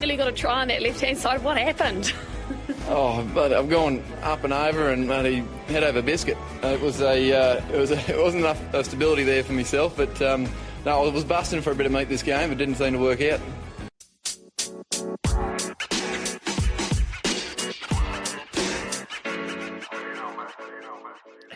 Really got to try on that left-hand side. What happened? Oh, but I'm going up and over and bloody head over biscuit. It wasn't enough stability there for myself, but no, I was busting for a bit of meat this game. It didn't seem to work out.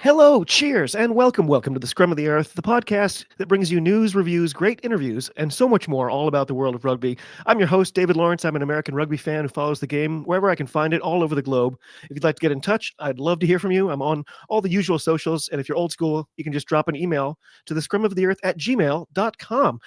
Hello, cheers, and welcome to the Scrum of the Earth, the podcast that brings you news, reviews, great interviews, and so much more all about the world of rugby. I'm your host, David Lawrence. I'm an American rugby fan who follows the game wherever I can find it all over the globe. If you'd like to get in touch, I'd love to hear from you. I'm on all the usual socials, and if you're old school, you can just drop an email to thescrumoftheearth@gmail.com.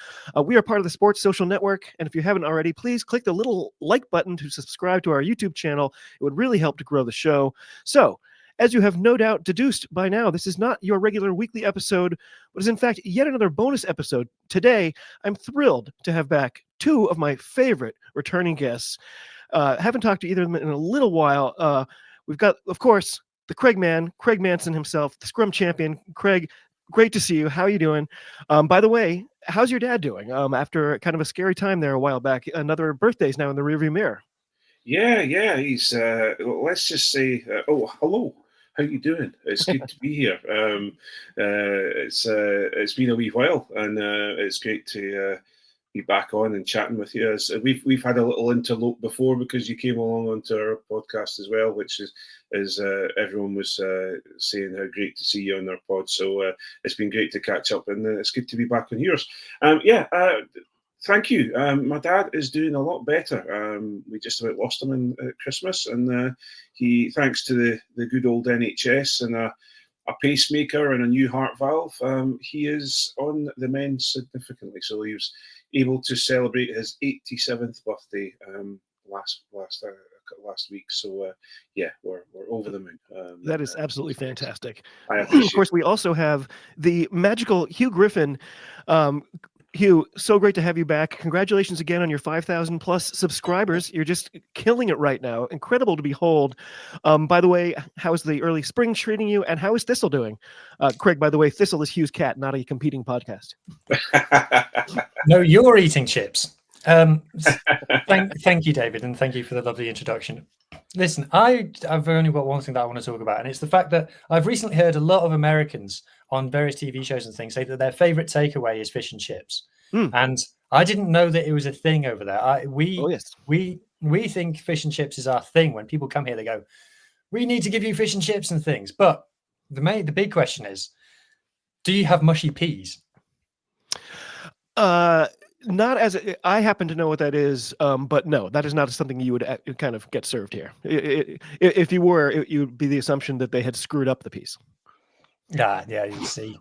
We are part of the Sports Social Network, and if you haven't already, please click the little like button to subscribe to our YouTube channel. It would really help to grow the show. So, as you have no doubt deduced by now, this is not your regular weekly episode, but is in fact yet another bonus episode. Today, I'm thrilled to have back two of my favorite returning guests. Haven't talked to either of them in a little while. We've got, of course, the Craig Manson himself, the Scrum champion. Craig, great to see you. How are you doing? By the way, how's your dad doing? After kind of a scary time there a while back, another birthday's now in the rearview mirror. Yeah, he's, let's just say, hello. How you doing? It's good to be here. It's been a wee while, and it's great to be back on and chatting with you. We've had a little interlope before because you came along onto our podcast as well, which is everyone was saying how great to see you on our pod. So it's been great to catch up, and it's good to be back on yours. Thank you. My dad is doing a lot better. We just about lost him at Christmas, and he, thanks to the good old NHS and a pacemaker and a new heart valve, he is on the mend significantly. So he was able to celebrate his 87th birthday last week. So we're over the moon. That is absolutely fantastic. I Of appreciate course, we also have the magical Hugh Griffin. Hugh, so great to have you back. Congratulations again on your 5,000 plus subscribers. You're just killing it right now. Incredible to behold. By the way, how's the early spring treating you? And how is Thistle doing? Craig, by the way, Thistle is Hugh's cat, not a competing podcast. No, you're eating chips. Thank you, David, and thank you for the lovely introduction. Listen, I've only got one thing that I want to talk about, and it's the fact that I've recently heard a lot of Americans on various TV shows and things say that their favorite takeaway is fish and chips. And I didn't know that it was a thing over there. We think fish and chips is our thing. When people come here, they go, "We need to give you fish and chips and things." But the big question is, do you have mushy peas? Not as I happen to know what that is, but no, that is not something you would kind of get served here. If you were, it would be the assumption that they had screwed up the piece. Yeah, you see,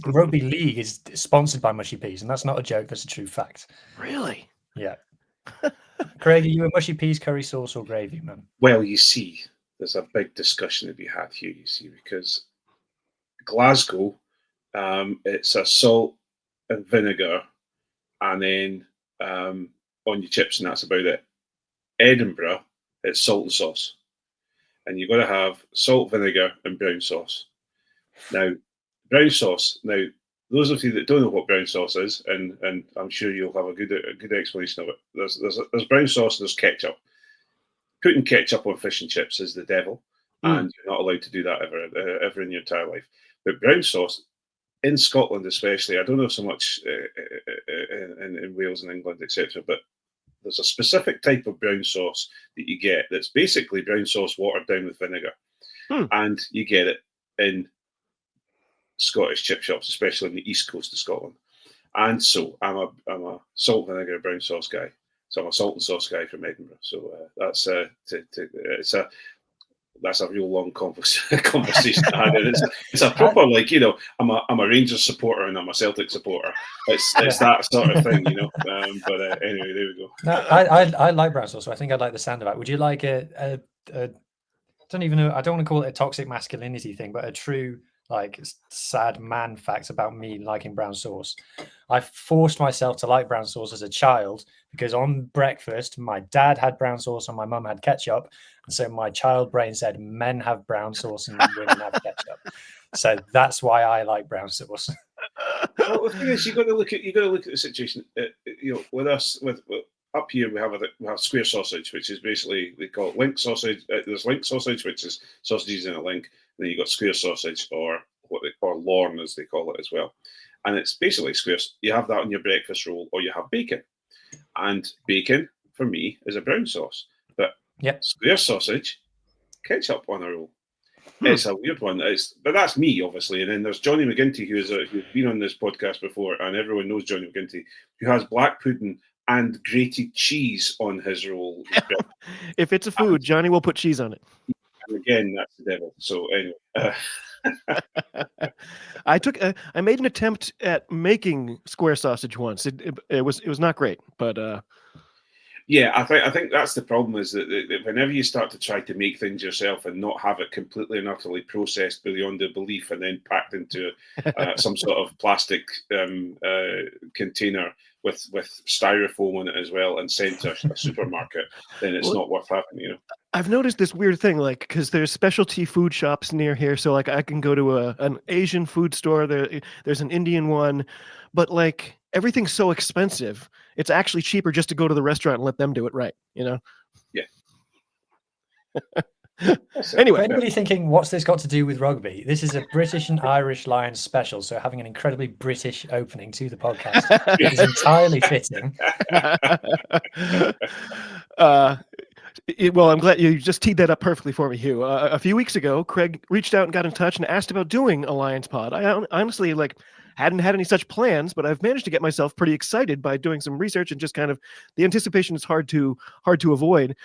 rugby league is sponsored by mushy peas, and that's not a joke. That's a true fact. Really? Yeah. Craig, are you a mushy peas, curry sauce, or gravy man? Well, you see, there's a big discussion to be had here, you see, because Glasgow, it's a salt and vinegar, and then on your chips, and that's about it. Edinburgh, it's salt and sauce. And you've got to have salt, vinegar, and brown sauce. Now, brown sauce. Now, those of you that don't know what brown sauce is, and I'm sure you'll have a good explanation of it. There's brown sauce and there's ketchup. Putting ketchup on fish and chips is the devil, and you're not allowed to do that ever in your entire life. But brown sauce, in Scotland especially, I don't know so much in Wales and England, etc., but there's a specific type of brown sauce that you get that's basically brown sauce watered down with vinegar. And you get it in Scottish chip shops, especially on the east coast of Scotland. And so I'm a salt, vinegar, brown sauce guy. So I'm a salt and sauce guy from Edinburgh. So that's a real long conversation. It's a proper, like, you know, I'm a Rangers supporter and I'm a Celtic supporter. It's that sort of thing, you know. But anyway, there we go. No, I like brown sauce. So I think I'd like the sound of it. Would you like a I don't even know. I don't want to call it a toxic masculinity thing, but a true, like, sad man fact about me liking brown sauce. I forced myself to like brown sauce as a child because on breakfast, my dad had brown sauce and my mum had ketchup. And so my child brain said, men have brown sauce and women have ketchup. So that's why I like brown sauce. Well, the thing is, you got to look at the situation. You know, with us, with up up here we have square sausage, which is basically, they call it link sausage. There's link sausage, which is sausages in a link. And then you got square sausage, or what they call Lorne, as they call it as well. And it's basically squares. You have that on your breakfast roll, or you have bacon. And bacon, for me, is a brown sauce. But square sausage, ketchup on a roll. It's a weird one. But that's me, obviously. And then there's Johnny McGinty, who's been on this podcast before, and everyone knows Johnny McGinty, who has black pudding and grated cheese on his roll. If it's a food, Johnny will put cheese on it. And again, that's the devil. So anyway. I made an attempt at making square sausage once. It was not great, but yeah, I think that's the problem, is that whenever you start to try to make things yourself and not have it completely and utterly processed beyond the belief and then packed into some sort of plastic container with styrofoam on it as well and sent to a supermarket, then it's not worth having, you know. I've noticed this weird thing, like, because there's specialty food shops near here, so like I can go to an Asian food store. There's an Indian one, but like everything's so expensive, it's actually cheaper just to go to the restaurant and let them do it right, you know? Yeah. Anyway, anybody thinking, what's this got to do with rugby? This is a British and Irish Lions special, so having an incredibly British opening to the podcast is entirely fitting. Well, I'm glad you just teed that up perfectly for me, Hugh. A few weeks ago, Craig reached out and got in touch and asked about doing a Lions pod. I honestly hadn't had any such plans, but I've managed to get myself pretty excited by doing some research, and just kind of the anticipation is hard to avoid.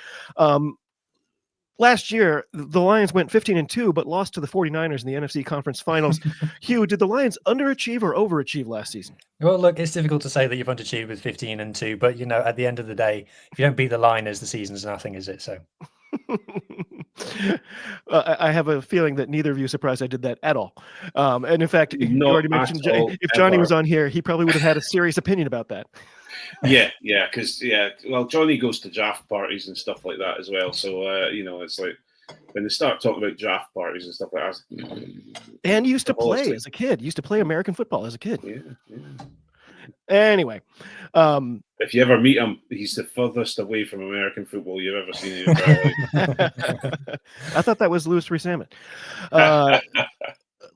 Last year, the Lions went 15-2, but lost to the 49ers in the NFC Conference Finals. Hugh, did the Lions underachieve or overachieve last season? Well, look, it's difficult to say that you've underachieved with 15-2, but you know, at the end of the day, if you don't beat the Liners, the season's nothing, is it? So, I have a feeling that neither of you are surprised I did that at all. And in fact, you already mentioned if Johnny was on here, he probably would have had a serious opinion about that. Yeah, because well, Johnny goes to draft parties and stuff like that as well. So you know, it's like when they start talking about draft parties and stuff like that. And used to play as a kid. Used to play American football as a kid. Yeah. Anyway, if you ever meet him, he's the furthest away from American football you've ever seen in your entire life. I thought that was Louis Rees-Salmon.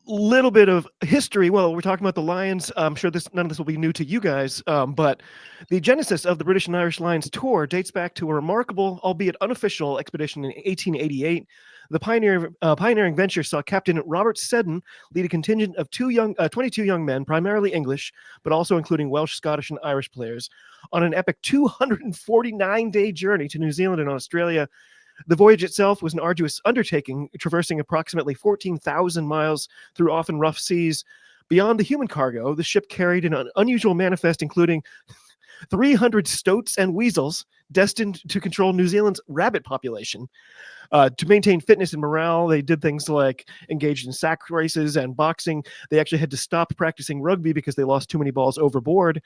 Little bit of history. Well, we're talking about the Lions. I'm sure none of this will be new to you guys, but the genesis of the British and Irish Lions tour dates back to a remarkable, albeit unofficial, expedition in 1888. The pioneering venture saw Captain Robert Seddon lead a contingent of 22 young men, primarily English, but also including Welsh, Scottish, and Irish players, on an epic 249-day journey to New Zealand and Australia. The voyage itself was an arduous undertaking, traversing approximately 14,000 miles through often rough seas. Beyond the human cargo, the ship carried an unusual manifest, including 300 stoats and weasels destined to control New Zealand's rabbit population. To maintain fitness and morale, they did things like engaged in sack races and boxing. They actually had to stop practicing rugby because they lost too many balls overboard.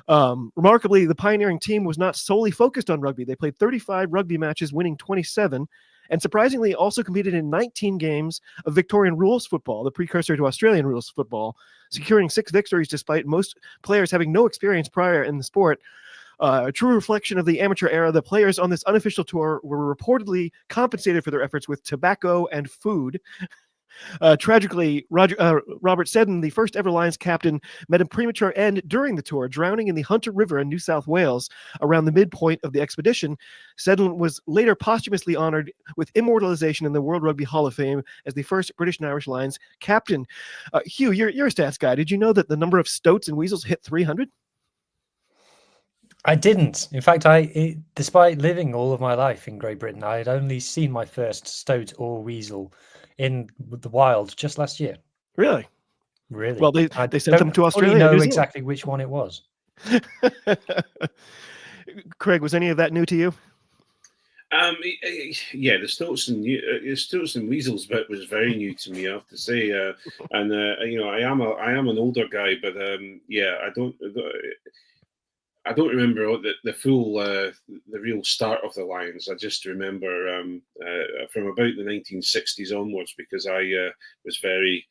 Remarkably, the pioneering team was not solely focused on rugby. They played 35 rugby matches, winning 27, and surprisingly also competed in 19 games of Victorian rules football, the precursor to Australian rules football, securing 6 victories despite most players having no experience prior in the sport. A true reflection of the amateur era, the players on this unofficial tour were reportedly compensated for their efforts with tobacco and food. Tragically, Robert Seddon, the first ever Lions captain, met a premature end during the tour, drowning in the Hunter River in New South Wales around the midpoint of the expedition. Seddon was later posthumously honored with immortalization in the World Rugby Hall of Fame as the first British and Irish Lions captain. Hugh, you're a stats guy. Did you know that the number of stoats and weasels hit 300? I didn't. In fact, despite living all of my life in Great Britain, I had only seen my first stoat or weasel in the wild just last year. Really? Really? Well, they sent them to Australia. I don't know exactly which one it was. Craig, was any of that new to you? Yeah, the stoats and weasels bit was very new to me, I have to say. And you know, I am an older guy, but yeah, I don't remember the full, the real start of the Lions. I just remember from about the 1960s onwards, because I was very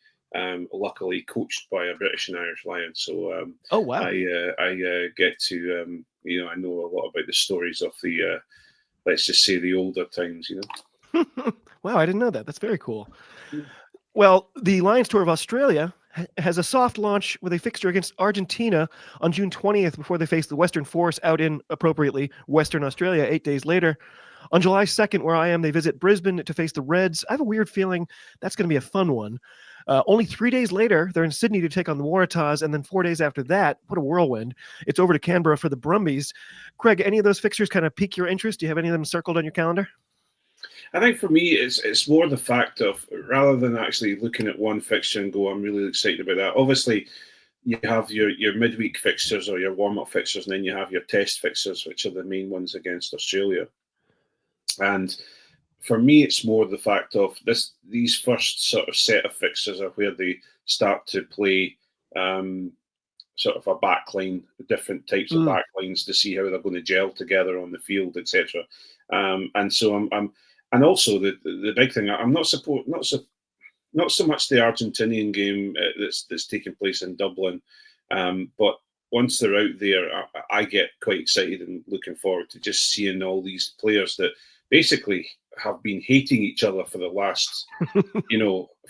luckily coached by a British and Irish Lion. So Oh wow! I get to I know a lot about the stories of the let's just say the older times. Wow, I didn't know that. That's very cool. Yeah. Well, the Lions Tour of Australia has a soft launch with a fixture against Argentina on June 20th before they face the Western Force out in, appropriately, Western Australia 8 days later. On July 2nd, where I am, they visit Brisbane to face the Reds. I have a weird feeling that's going to be a fun one. Only 3 days later, they're in Sydney to take on the Waratahs, and then 4 days after that, what a whirlwind, it's over to Canberra for the Brumbies. Craig, any of those fixtures kind of pique your interest? Do you have any of them circled on your calendar? I think for me, it's more the fact of, rather than actually looking at one fixture and go, I'm really excited about that. Obviously, you have your midweek fixtures or your warm-up fixtures, and then you have your test fixtures, which are the main ones against Australia. And for me, it's more the fact of these first sort of set of fixtures are where they start to play sort of a backline, different types of backlines to see how they're going to gel together on the field, etc. And so I'm and also the big thing, I'm not so much the Argentinian game that's taking place in Dublin, but once they're out there, I get quite excited and looking forward to just seeing all these players that basically have been hating each other for the last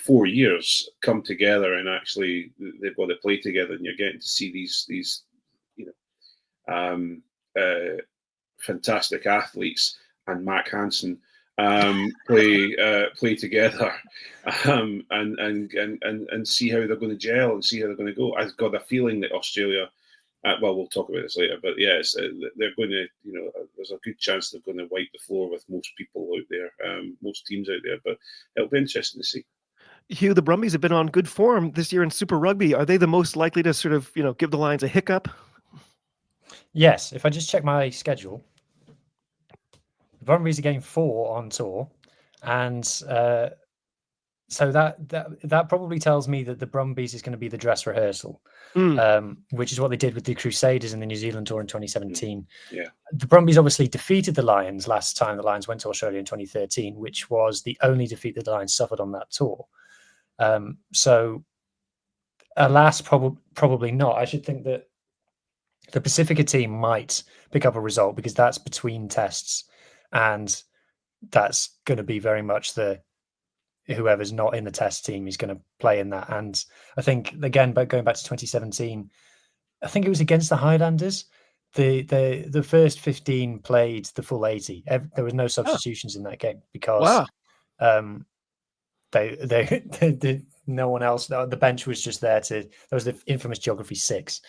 4 years come together, and actually they've got to play together, and you're getting to see these fantastic athletes and Mac Hansen play together, and see how they're going to gel and see how they're going to go. I've got a feeling that Australia, well, we'll talk about this later, but yes, they're going to, there's a good chance they're going to wipe the floor with most people out there, most teams out there, but it'll be interesting to see. Hugh, the Brumbies have been on good form this year in Super Rugby. Are they the most likely to sort of, give the Lions a hiccup? Yes, if I just check my schedule, the Brumbies are game 4 on tour, and so that probably tells me that the Brumbies is going to be the dress rehearsal, which is what they did with the Crusaders in the New Zealand tour in 2017. Yeah, the Brumbies obviously defeated the Lions last time the Lions went to Australia in 2013, which was the only defeat that the Lions suffered on that tour. So, alas, probably not. I should think that the Pacifica team might pick up a result because that's between tests, and that's going to be very much whoever's not in the test team is going to play in that. And I think, again, but going back to 2017, I think it was against the Highlanders. The first 15 played the full 80. There was no substitutions in that game because they no one else. The bench was just there there was the infamous Geography 6.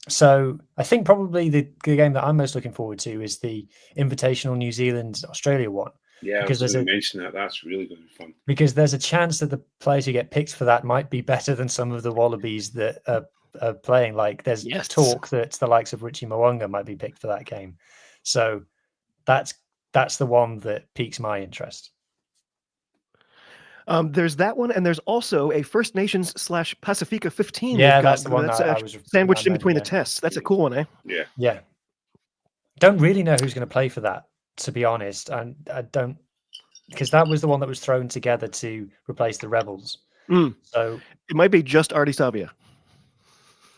So I think probably the game that I'm most looking forward to is the Invitational New Zealand Australia one. Yeah, because I was going to mention that. That's really going to be fun. Because there's a chance that the players who get picked for that might be better than some of the Wallabies that are playing. Like there's talk that the likes of Richie Mwanga might be picked for that game. So that's the one that piques my interest. There's that one, and there's also a First Nations / Pacifica 15. Yeah, that's the one that I was sandwiched in between the tests. That's a cool one, eh? Yeah. Don't really know who's going to play for that, to be honest. And I don't, because that was the one that was thrown together to replace the Rebels. So it might be just Artie Savia.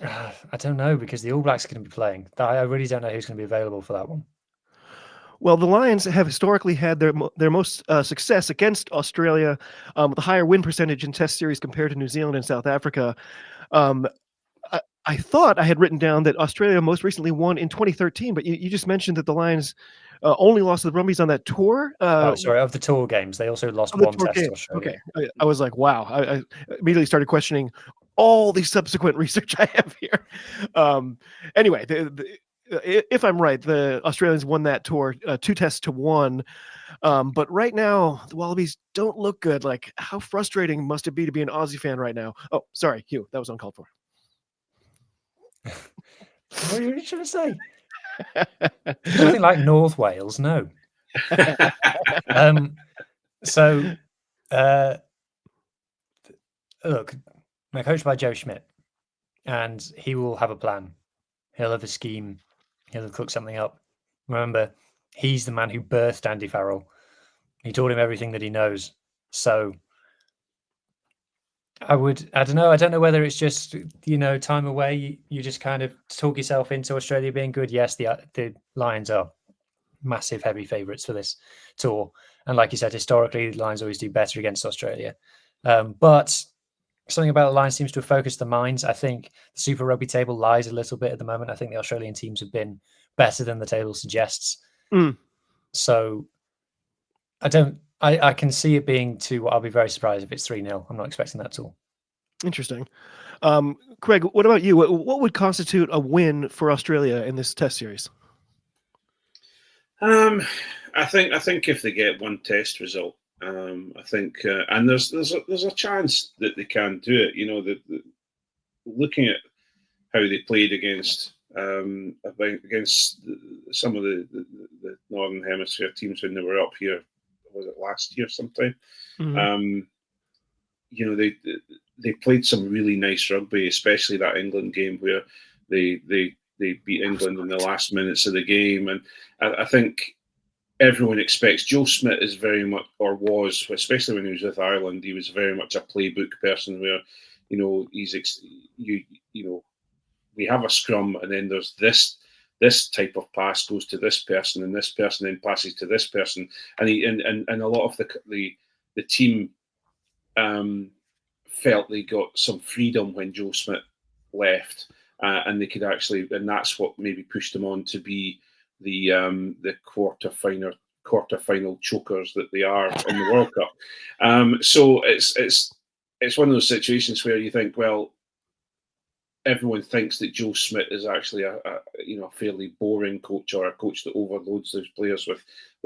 I don't know, because the All Blacks are going to be playing. I really don't know who's going to be available for that one. Well, the Lions have historically had their most success against Australia with a higher win percentage in Test series compared to New Zealand and South Africa. I thought I had written down that Australia most recently won in 2013, but you just mentioned that the Lions only lost to the Brumbies on that tour. Sorry, of the tour games, they also lost one test to Australia. Okay, I was like, wow. I immediately started questioning all the subsequent research I have here. Anyway, if I'm right, the Australians won that tour 2-1. But right now, the Wallabies don't look good. Like, how frustrating must it be to be an Aussie fan right now? Oh, sorry, Hugh, that was uncalled for. What are you trying to say? Nothing like North Wales, no. Look, they're coached by Joe Schmidt, and he will have a plan. He'll have a scheme. He'll cook something up. Remember, he's the man who birthed Andy Farrell. He taught him everything that he knows. So I don't know. I don't know whether it's just, time away. You just kind of talk yourself into Australia being good. Yes, the Lions are massive heavy favourites for this tour. And like you said, historically, the Lions always do better against Australia. But something about the Lions seems to have focused the minds. I think the Super Rugby table lies a little bit at the moment. I think the Australian teams have been better than the table suggests. So I can see it being 2. I'll be very surprised if it's 3-0. I'm not expecting that at all. Interesting. Craig, what about you? What would constitute a win for Australia in this Test series? I think if they get one Test result, I think, and there's a chance that they can do it. Looking at how they played against some of the Northern Hemisphere teams when they were up here, was it last year sometime? Mm-hmm. They played some really nice rugby, especially that England game where they beat England in the last minutes of the game, and I think everyone expects Joe Schmidt is very much, or was, especially when he was with Ireland, he was very much a playbook person where, we have a scrum and then there's this type of pass goes to this person and this person then passes to this person, and a lot of the team felt they got some freedom when Joe Schmidt left, and they could actually, and that's what maybe pushed them on to be the quarter-final chokers that they are in the World Cup. So it's one of those situations where you think, well, everyone thinks that Joe Schmidt is actually a fairly boring coach, or a coach that overloads those players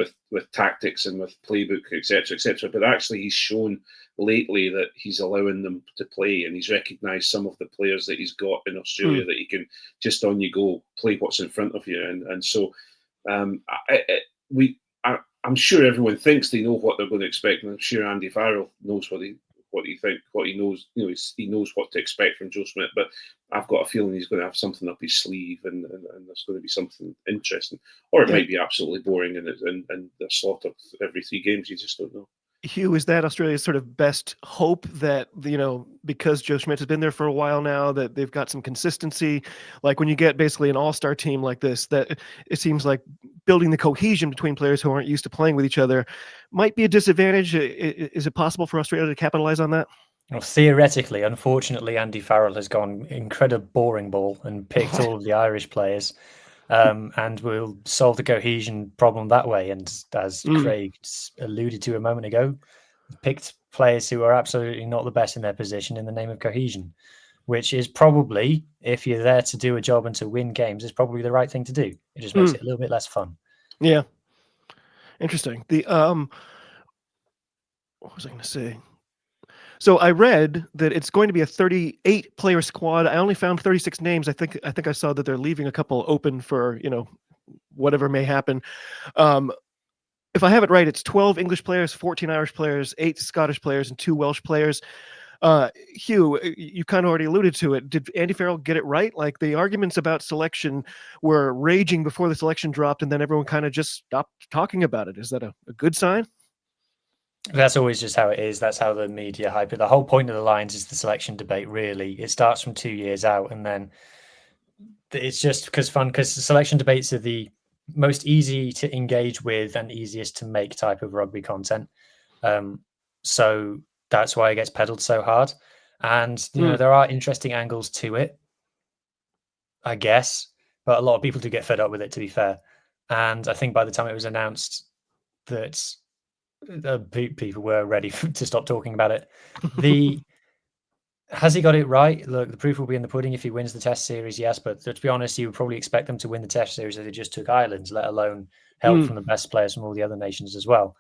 with tactics and with playbook, etc., etc. But actually, he's shown lately that he's allowing them to play, and he's recognised some of the players that he's got in Australia that he can just on you go play what's in front of you, and so I'm sure everyone thinks they know what they're going to expect, and I'm sure Andy Farrell knows what he knows. He knows what to expect from Joe Schmidt, but I've got a feeling he's going to have something up his sleeve, and there's going to be something interesting, or it might be absolutely boring, and they're slaughtered every 3 games. You just don't know. Hugh, is that Australia's sort of best hope that, because Joe Schmidt has been there for a while now, that they've got some consistency? Like when you get basically an all-star team like this, that it seems like building the cohesion between players who aren't used to playing with each other might be a disadvantage. Is it possible for Australia to capitalize on that? Well, theoretically, unfortunately, Andy Farrell has gone incredible boring ball and picked all of the Irish players, and will solve the cohesion problem that way. And as Craig alluded to a moment ago, picked players who are absolutely not the best in their position in the name of cohesion, which is probably, if you're there to do a job and to win games, is probably the right thing to do. It just makes it a little bit less fun. Yeah. Interesting. What was I going to say? So I read that it's going to be a 38-player squad. I only found 36 names. I think I saw that they're leaving a couple open for, whatever may happen. If I have it right, it's 12 English players, 14 Irish players, 8 Scottish players, and 2 Welsh players. Hugh, you kind of already alluded to it. Did Andy Farrell get it right? Like the arguments about selection were raging before the selection dropped, and then everyone kind of just stopped talking about it. Is that a good sign? That's always just how it is. That's how the media hype it. The whole point of the Lions is the selection debate, really. It starts from 2 years out, and then it's just because the selection debates are the most easy to engage with and easiest to make type of rugby content. So that's why it gets peddled so hard. And, there are interesting angles to it, I guess, but a lot of people do get fed up with it, to be fair. And I think by the time it was announced that people were ready to stop talking about it. Has he got it right? Look, the proof will be in the pudding if he wins the Test series, yes. But to be honest, you would probably expect them to win the Test series if they just took Ireland, let alone help from the best players from all the other nations as well.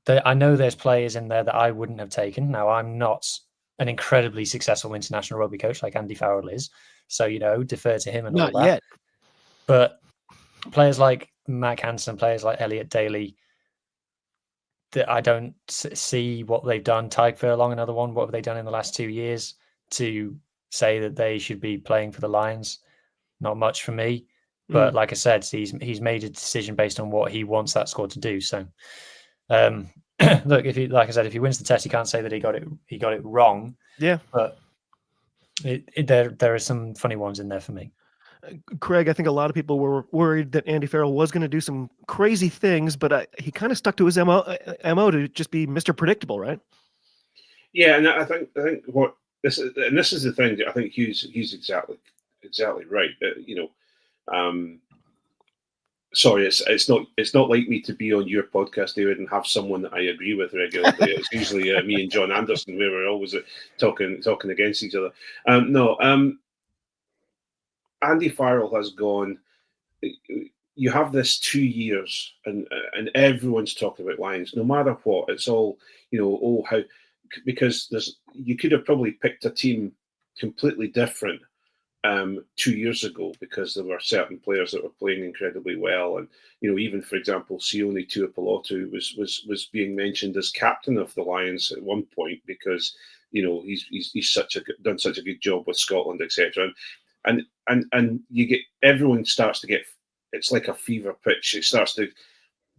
I know there's players in there that I wouldn't have taken. Now, I'm not an incredibly successful international rugby coach like Andy Farrell is, so defer to him and Not all that. yet. But players like Mac Hansen, players like Elliot Daly, that I don't see what they've done. Tyke Furlong, another one. What have they done in the last 2 years to say that they should be playing for the Lions? Not much for me. But like I said, he's made a decision based on what he wants that squad to do. So look, if he, like I said, if he wins the test, he can't say that he got it wrong. Yeah. But there are some funny ones in there for me. Craig, I think a lot of people were worried that Andy Farrell was going to do some crazy things, but he kind of stuck to his MO to just be Mr. Predictable, right? Yeah, and I think what this is the thing that I think he's exactly right. Sorry, it's not like me to be on your podcast, David, and have someone that I agree with regularly. It's usually me and John Anderson, where we're always talking against each other. Andy Farrell has gone. You have this 2 years, and everyone's talking about Lions. No matter what, it's all how, because you could have probably picked a team completely different 2 years ago, because there were certain players that were playing incredibly well, and even, for example, Sione Tuipulotu was being mentioned as captain of the Lions at one point, because he's done such a good job with Scotland, etc. And you get, everyone starts to get, it's like a fever pitch. It starts to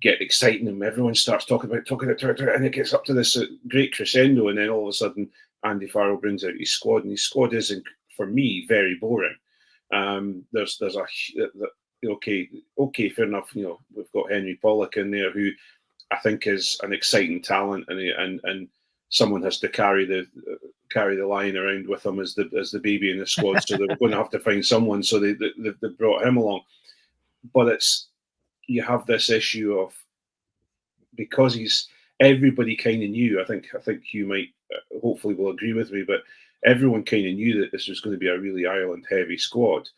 get exciting, and everyone starts talking about and it gets up to this great crescendo, and then all of a sudden Andy Farrell brings out his squad, and his squad is, for me, very boring. There's okay, fair enough. We've got Henry Pollock in there, who I think is an exciting talent, and someone has to carry the line around with him as the baby in the squad. So they were going to have to find someone. So they brought him along. But you have this issue of, because everybody kind of knew. I think you might hopefully will agree with me, but everyone kind of knew that this was going to be a really Ireland heavy squad.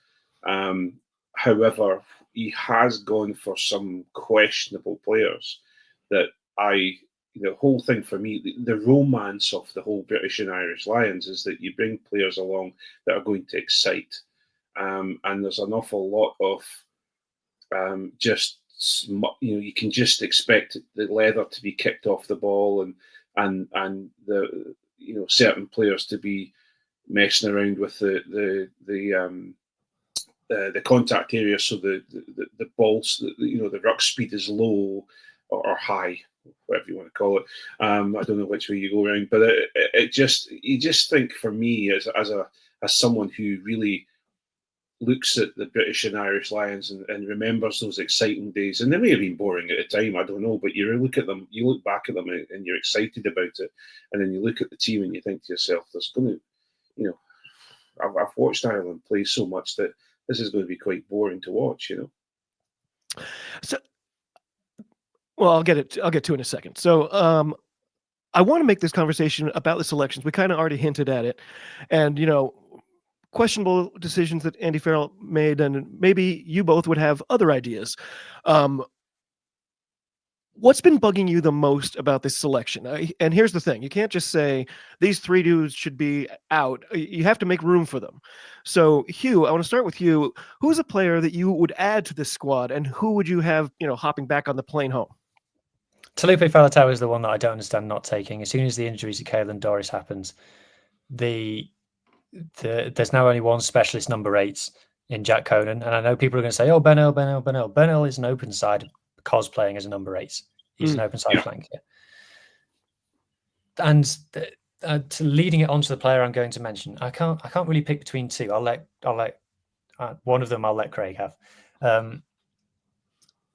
However, he has gone for some questionable players that the whole thing for me, the romance of the whole British and Irish Lions is that you bring players along that are going to excite. And there's an awful lot of you can just expect the leather to be kicked off the ball, and the certain players to be messing around with the contact area, so the balls, the ruck speed is low or high, whatever you want to call it. I don't know which way you go around, but you just think, for me, as someone who really looks at the British and Irish Lions and remembers those exciting days, and they may have been boring at the time, I don't know, but you look at them, you look back at them, and you're excited about it, and then you look at the team and you think to yourself, there's going to, I've watched Ireland play so much that this is going to be quite boring to watch, So, well, I'll get to in a second. So, I want to make this conversation about the selections. We kind of already hinted at it, and questionable decisions that Andy Farrell made, and maybe you both would have other ideas. What's been bugging you the most about this selection? And here's the thing: you can't just say these three dudes should be out. You have to make room for them. So, Hugh, I want to start with you. Who's a player that you would add to this squad, and who would you have, hopping back on the plane home? Talupe Faletau is the one that I don't understand not taking. As soon as the injuries to Caelan Doris happens, there's now only one specialist number 8 in Jack Conan, and I know people are going to say, "Oh, Ben Earl." Ben Earl is an open side cosplaying as a number 8. He's an open side flanker, and leading it on to the player I'm going to mention, I can't really pick between two. I'll let one of them. I'll let Craig have.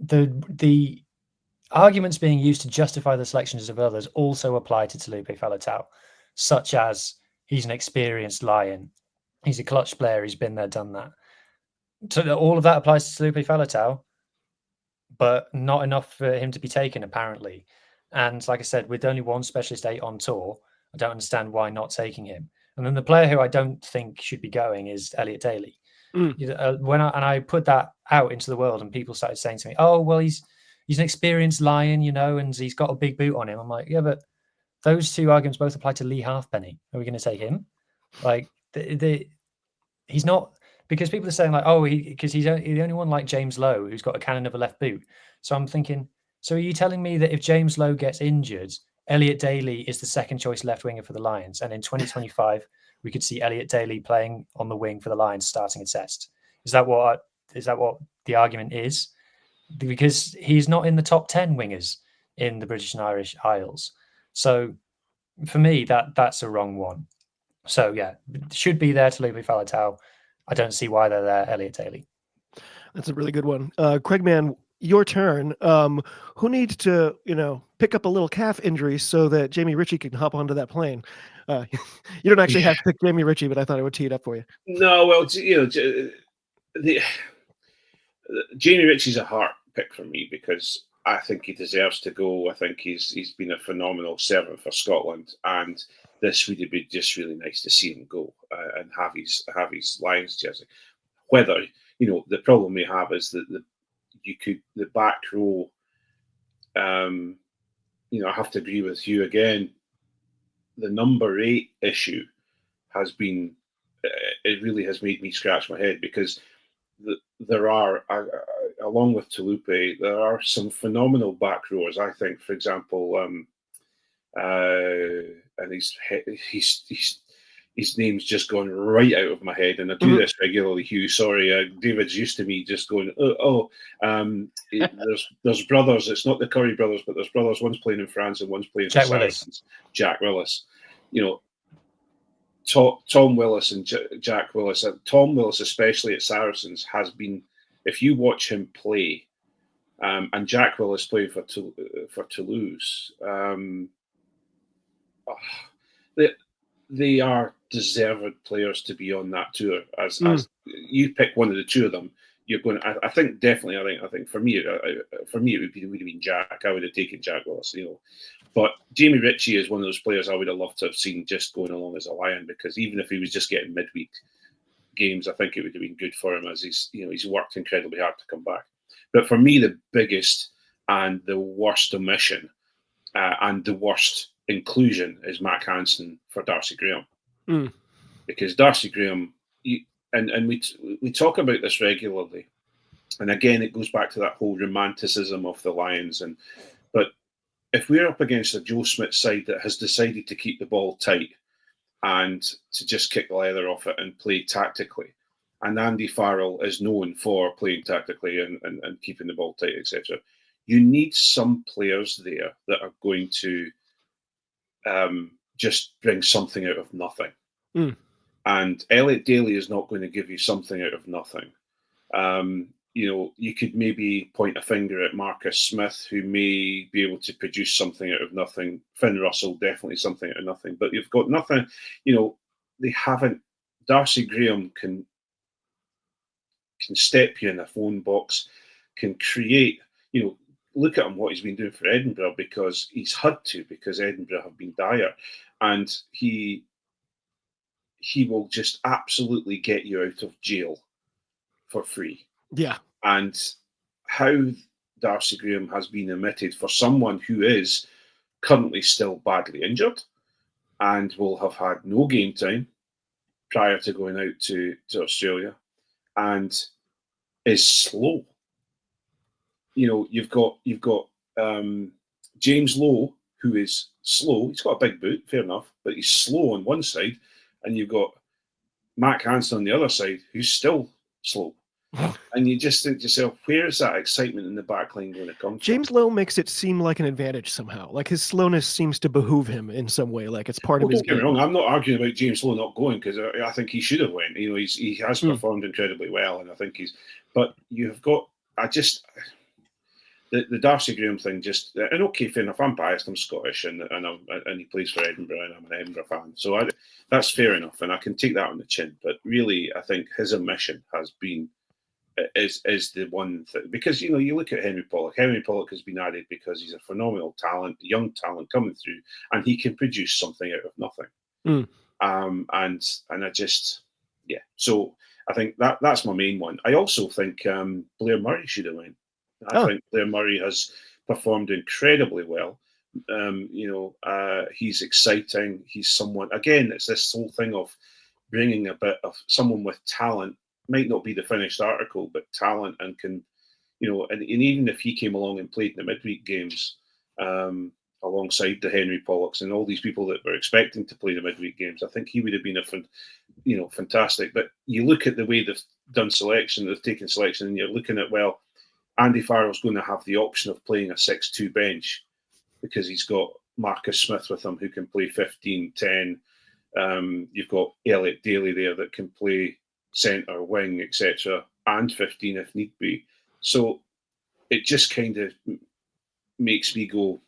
The arguments being used to justify the selections of others also apply to Talupe Faletau, such as he's an experienced Lion, he's a clutch player, he's been there, done that. So all of that applies to Talupe Faletau, but not enough for him to be taken, apparently. And like I said, with only one specialist 8 on tour, I don't understand why not taking him. And then the player who I don't think should be going is Elliot Daly. When I put that out into the world, and people started saying to me, "Oh, well, he's an experienced Lion, and he's got a big boot on him." I'm like, yeah, but those two arguments both apply to Lee Halfpenny. Are we going to take him? Like, he's not, because people are saying like, oh, because he's the only one like James Lowe who's got a cannon of a left boot. So I'm thinking, so are you telling me that if James Lowe gets injured, Elliot Daly is the second choice left winger for the Lions, and in 2025 we could see Elliot Daly playing on the wing for the Lions starting a test? Is that what the argument is? Because he's not in the top 10 wingers in the British and Irish Isles. So for me, that's a wrong one. So yeah, should be there to Lupe Faletau. I don't see why they're there, Elliot Daly. That's a really good one. Craigman, your turn. Who needs to, pick up a little calf injury so that Jamie Ritchie can hop onto that plane? You don't actually have to pick Jamie Ritchie, but I thought I would tee it up for you. No, well, Jamie Ritchie's a heart pick for me because I think he deserves to go. I think he's been a phenomenal servant for Scotland, and this would be just really nice to see him go and have his Lions jersey. Whether the problem we have is that the back row. I have to agree with you again. The number 8 issue has been. It really has made me scratch my head because there are, along with Tulupe, there are some phenomenal back rowers. I think, for example, and his name's just gone right out of my head, and I do this regularly, Hugh. Sorry, David's used to me just going, there's brothers. It's not the Curry brothers, but there's brothers. One's playing in France and one's playing for Saracens. Jack Willis. Tom Willis and Jack Willis. Tom Willis, especially at Saracens, has been. If you watch him play, and Jack Willis playing for Toulouse, they are deserved players to be on that tour. As you pick one of the two of them, you're going. I think definitely. I think for me, it would have been Jack. I would have taken Jack Willis. But Jamie Ritchie is one of those players I would have loved to have seen just going along as a Lion, because even if he was just getting midweek games, I think it would have been good for him, as he's worked incredibly hard to come back. But for me, the biggest and the worst omission and the worst inclusion is Mac Hansen for Darcy Graham, because Darcy Graham, and we talk about this regularly, and again it goes back to that whole romanticism of the Lions, but if we're up against a Joe Smith side that has decided to keep the ball tight and to just kick the leather off it and play tactically, and Andy Farrell is known for playing tactically and keeping the ball tight, etc., you need some players there that are going to just bring something out of nothing. And Elliot Daly is not going to give you something out of nothing. You could maybe point a finger at Marcus Smith, who may be able to produce something out of nothing. Finn Russell, definitely something out of nothing. But you've got nothing, they haven't. Darcy Graham can step you in a phone box, can create, look at him, what he's been doing for Edinburgh, because he's had to, because Edinburgh have been dire. And he will just absolutely get you out of jail for free. Yeah. And how Darcy Graham has been omitted for someone who is currently still badly injured and will have had no game time prior to going out to Australia, and is slow. You've got James Lowe, who is slow. He's got a big boot, fair enough, but he's slow on one side, and you've got Mac Hansen on the other side, who's still slow. And you just think to yourself, where is that excitement in the back line going to come from? James Lowe makes it seem like an advantage somehow. Like his slowness seems to behoove him in some way. Like it's part of his game. Don't get me wrong. I'm not arguing about James Lowe not going, because I think he should have went. He has performed incredibly well, and I think he's. But you've got. The Darcy Graham thing just, and okay, fair enough. I'm biased. I'm Scottish, and he plays for Edinburgh, and I'm an Edinburgh fan. So that's fair enough, and I can take that on the chin. But really, I think his omission has been. Is the one thing, because you look at Henry Pollock. Henry Pollock has been added because he's a phenomenal talent, young talent coming through, and he can produce something out of nothing. And I just So I think that's my main one. I also think Blair Murray should have went. I think Blair Murray has performed incredibly well. He's exciting. He's someone. Again, it's this whole thing of bringing a bit of someone with talent. Might not be the finished article, but talent, and can, and even if he came along and played in the midweek games alongside the Henry Pollocks and all these people that were expecting to play the midweek games, I think he would have been fantastic. But you look at the way they've done selection, they've taken selection, and you're looking at, well, Andy Farrell's going to have the option of playing a 6-2 bench because he's got Marcus Smith with him who can play 15, 10. You've got Elliot Daly there that can play centre, wing, etc., and 15 if need be. So it just kind of makes me go,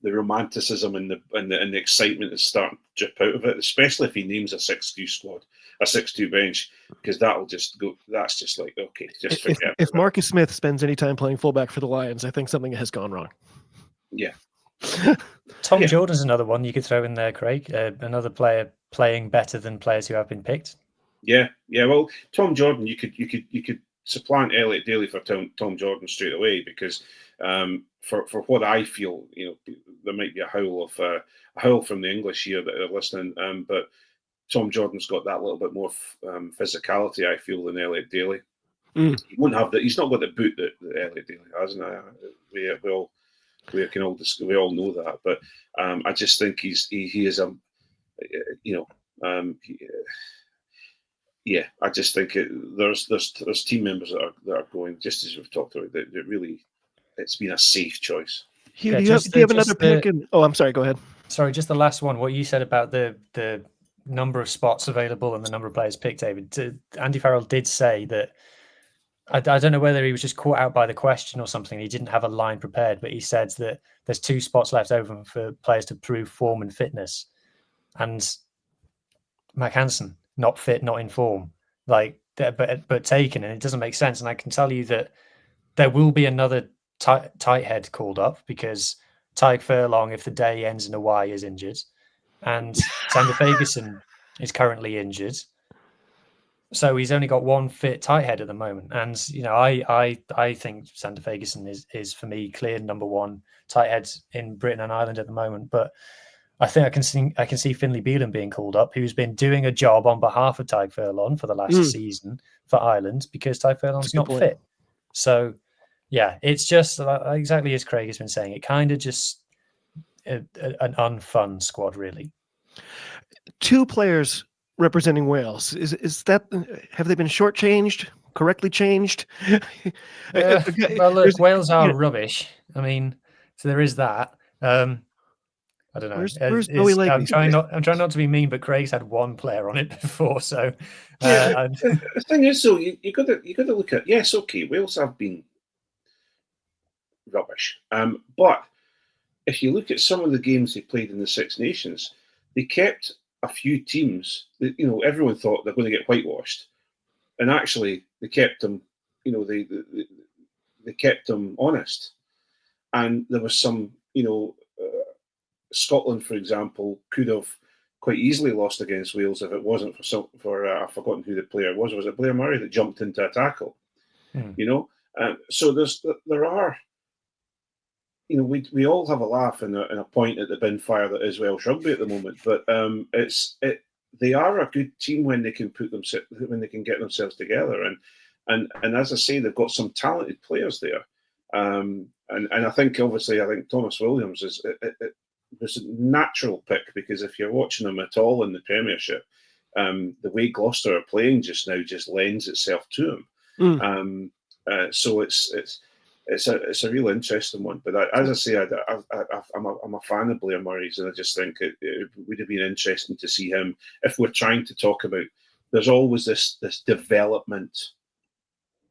the romanticism and the excitement is starting to drip out of it, especially if he names a 6-2 squad, a 6-2 bench, because that'll just go. That's just like, okay, just forget. If Marcus Smith spends any time playing fullback for the Lions, I think something has gone wrong. Yeah. Tom Jordan's another one you could throw in there, Craig. Another player playing better than players who have been picked. Yeah. Well, Tom Jordan, you could supplant Elliot Daly for Tom Jordan straight away, because for what I feel, there might be a howl from the English here that are listening, but Tom Jordan's got that little bit more physicality, I feel, than Elliot Daly. He won't have that. He's not got the boot that Elliot Daly has, and we all know that. But I just think he is I just think there's team members that are going, just as we've talked about, that really, it's been a safe choice. Hugh, do you have another pick? I'm sorry, go ahead. Sorry, just the last one. What you said about the number of spots available and the number of players picked, David. Andy Farrell did say that, I don't know whether he was just caught out by the question or something. He didn't have a line prepared, but he said that there's 2 spots left open for players to prove form and fitness. And Mac Hansen, not fit, not in form, but taken, and it doesn't make sense. And I can tell you that there will be another tight head called up, because Tyke Furlong, if the day ends in a Y, is injured, and Sander Ferguson is currently injured. So he's only got one fit tight head at the moment. And, I think Sander Ferguson is for me clear number 1 tight head in Britain and Ireland at the moment. But I think I can see Finlay Bealham being called up, who's been doing a job on behalf of Tyke Furlong for the last season for Ireland, because Tyke Furlong's not fit. So, yeah, it's just exactly as Craig has been saying. It kind of just an unfun squad, really. 2 players representing Wales. Is that, have they been shortchanged? Correctly changed? Well, look, Wales are rubbish. I mean, so there is that. I don't know. Where's Bowie Lake? I'm trying not to be mean, but Craig's had one player on it before, so. The thing is, though, you got to look at, yes, okay, Wales have been rubbish, but if you look at some of the games they played in the Six Nations, they kept a few teams that, everyone thought they're going to get whitewashed, and actually they kept them, they kept them honest. And there was some, Scotland, for example, could have quite easily lost against Wales if it wasn't for I've forgotten who the player was. Was it Blair Murray that jumped into a tackle? So there are. We all have a laugh and a point at the bin fire that is Welsh rugby at the moment, but they are a good team when they can get themselves together, and as I say, they've got some talented players there, and I think Thomas Williams is a natural pick, because if you're watching them at all in the Premiership, the way Gloucester are playing just now just lends itself to them. So it's a real interesting one. But as I say, I'm a fan of Blair Murray's, and I just think it would have been interesting to see him. If we're trying to talk about, there's always this development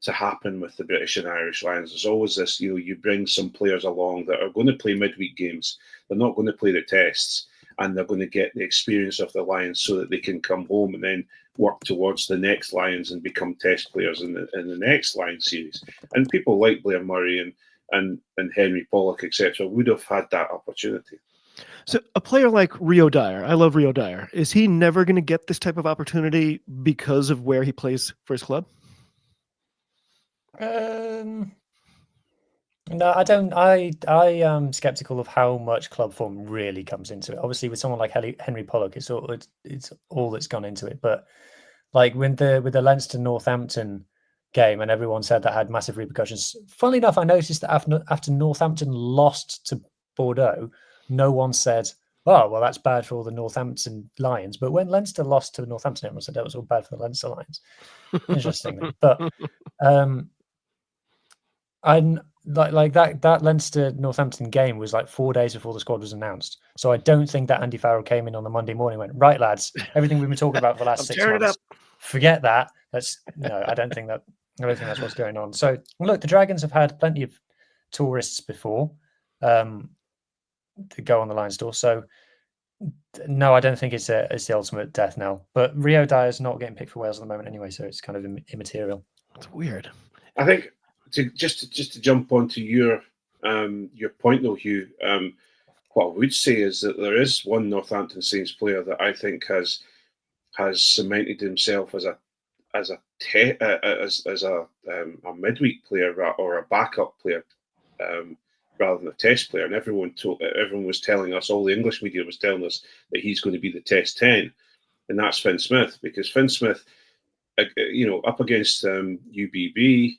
to happen with the British and Irish Lions. There's always this, you bring some players along that are going to play midweek games. They're not going to play the tests, and they're going to get the experience of the Lions so that they can come home and then work towards the next Lions and become test players in the next Lions series. And people like Blair Murray and Henry Pollock, etc., would have had that opportunity. So a player like Rio Dyer, I love Rio Dyer. Is he never going to get this type of opportunity because of where he plays for his club? No, I don't. I am skeptical of how much club form really comes into it. Obviously, with someone like Henry Pollock, it's all that's gone into it. But like with the Leinster Northampton game, and everyone said that had massive repercussions. Funnily enough, I noticed that after Northampton lost to Bordeaux, no one said, "Oh, well, that's bad for all the Northampton Lions." But when Leinster lost to Northampton, everyone said that was all bad for the Leinster Lions. Interestingly, but like that Leinster Northampton game was like 4 days before the squad was announced. So I don't think that Andy Farrell came in on the Monday morning and went, right, lads, everything we've been talking about for the last I'm 6 tearing it months, up. forget that. I don't think that's what's going on. So look, the Dragons have had plenty of tourists before to go on the Lions tour. So no, I don't think it's the ultimate death knell. But Rio Dyer's not getting picked for Wales at the moment anyway, so it's kind of immaterial. It's weird. I think just to jump onto your point though, Hugh. What I would say is that there is one Northampton Saints player that I think has cemented himself as a midweek player or a backup player rather than a test player. And everyone was telling us, all the English media was telling us that he's going to be the Test 10, and that's Finn Smith, because Finn Smith, up against UBB,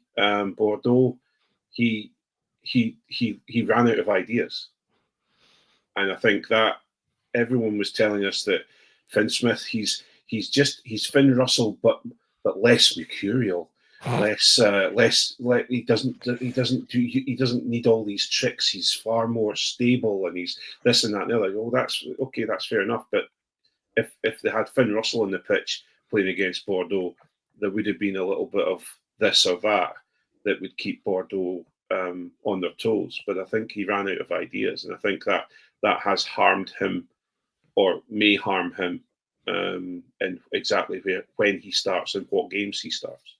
Bordeaux, he ran out of ideas. And I think that everyone was telling us that Finn Smith, he's Finn Russell, but less mercurial, he doesn't need all these tricks. He's far more stable, and he's this and that. And they're like, oh, that's okay, that's fair enough. But if they had Finn Russell on the pitch playing against Bordeaux, there would have been a little bit of this or that would keep Bordeaux on their toes. But I think he ran out of ideas, and I think that has harmed him, or may harm him, and exactly when he starts and what games he starts.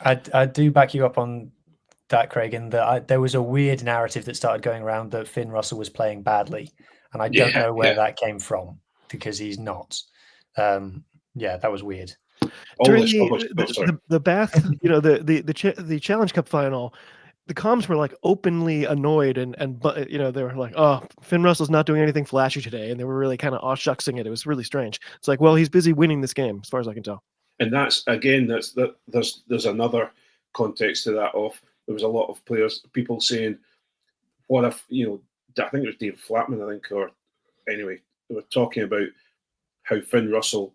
I do back you up on that, Craig, in that there was a weird narrative that started going around that Finn Russell was playing badly, and I don't know where that came from, because he's not. That was weird. During the Bath, the Challenge Cup final, the comms were like openly annoyed and they were like, oh, Finn Russell's not doing anything flashy today, and they were really kind of aw-shucksing it. It was really strange. It's like, well, he's busy winning this game, as far as I can tell. And that's there's another context to that. There was a lot of people saying, what if, I think it was David Flatman, or anyway, they were talking about how Finn Russell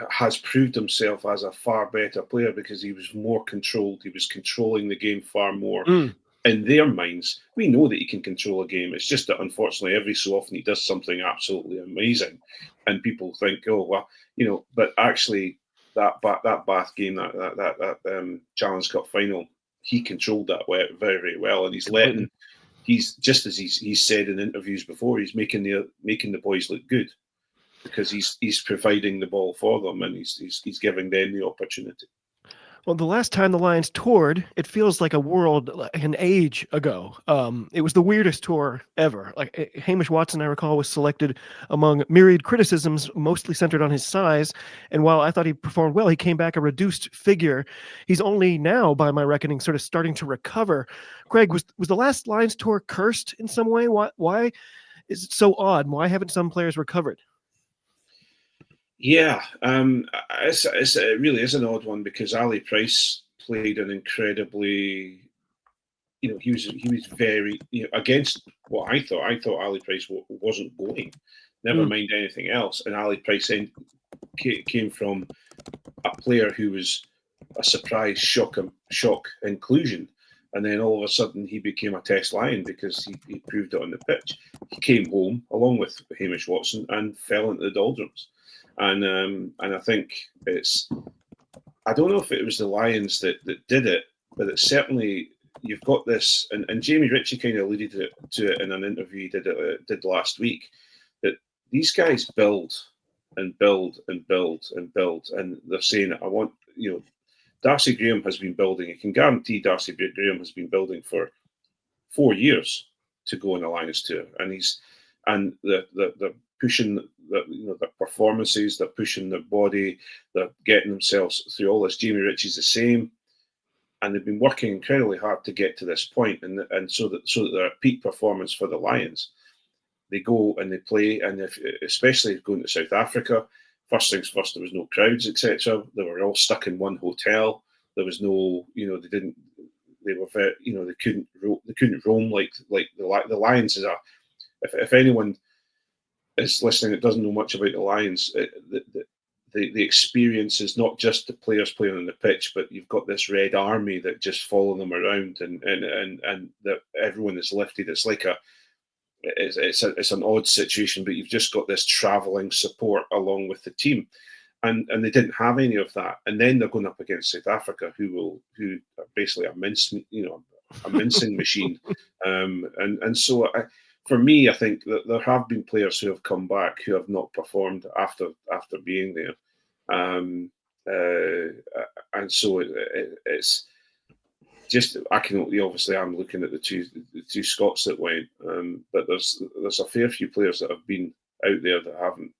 has proved himself as a far better player because he was more controlled. He was controlling the game far more. In their minds, we know that he can control a game. It's just that, unfortunately, every so often he does something absolutely amazing, and people think, oh well, But actually, that Bath game, that Challenge Cup final, he controlled that very, very well, and he's just as he's said in interviews before, he's making the boys look good, because he's providing the ball for them, and he's giving them the opportunity. Well, the last time the Lions toured, it feels like an age ago. It was the weirdest tour ever. Like Hamish Watson, I recall, was selected among myriad criticisms, mostly centered on his size. And while I thought he performed well, he came back a reduced figure. He's only now, by my reckoning, sort of starting to recover. Craig, was the last Lions tour cursed in some way? Why is it so odd? Why haven't some players recovered? Yeah, it really is an odd one, because Ali Price played an incredibly, he was very, against what I thought. I thought Ali Price wasn't going, never mind anything else. And Ali Price came from a player who was a surprise shock inclusion, and then all of a sudden he became a Test Lion because he proved it on the pitch. He came home along with Hamish Watson and fell into the doldrums. And I think I don't know if it was the Lions that did it, but it's certainly, you've got this, and Jamie Ritchie kind of alluded to it in an interview he did last week, that these guys build and build and build and build, and they're saying, I want, Darcy Graham has been building. I can guarantee Darcy Graham has been building for 4 years to go on a Lions tour, and they're pushing their performances, they're pushing their body, they're getting themselves through all this. Jamie Ritchie's the same, and they've been working incredibly hard to get to this point, and so that they're at peak performance for the Lions. They go and they play, and especially going to South Africa, first things first, there was no crowds, etc. They were all stuck in one hotel. There was no, they were very, they couldn't roam like the Lions is if anyone is listening that doesn't know much about the Lions, the experience is not just the players playing on the pitch, but you've got this Red Army that just follow them around, and that everyone is lifted. It's like it's an odd situation, but you've just got this travelling support along with the team, and they didn't have any of that. And then they're going up against South Africa, who are basically a mincing machine, and so. For me, I think that there have been players who have come back who have not performed after being there, and so it's just obviously I'm looking at the two Scots that went, but there's a fair few players that have been out there that haven't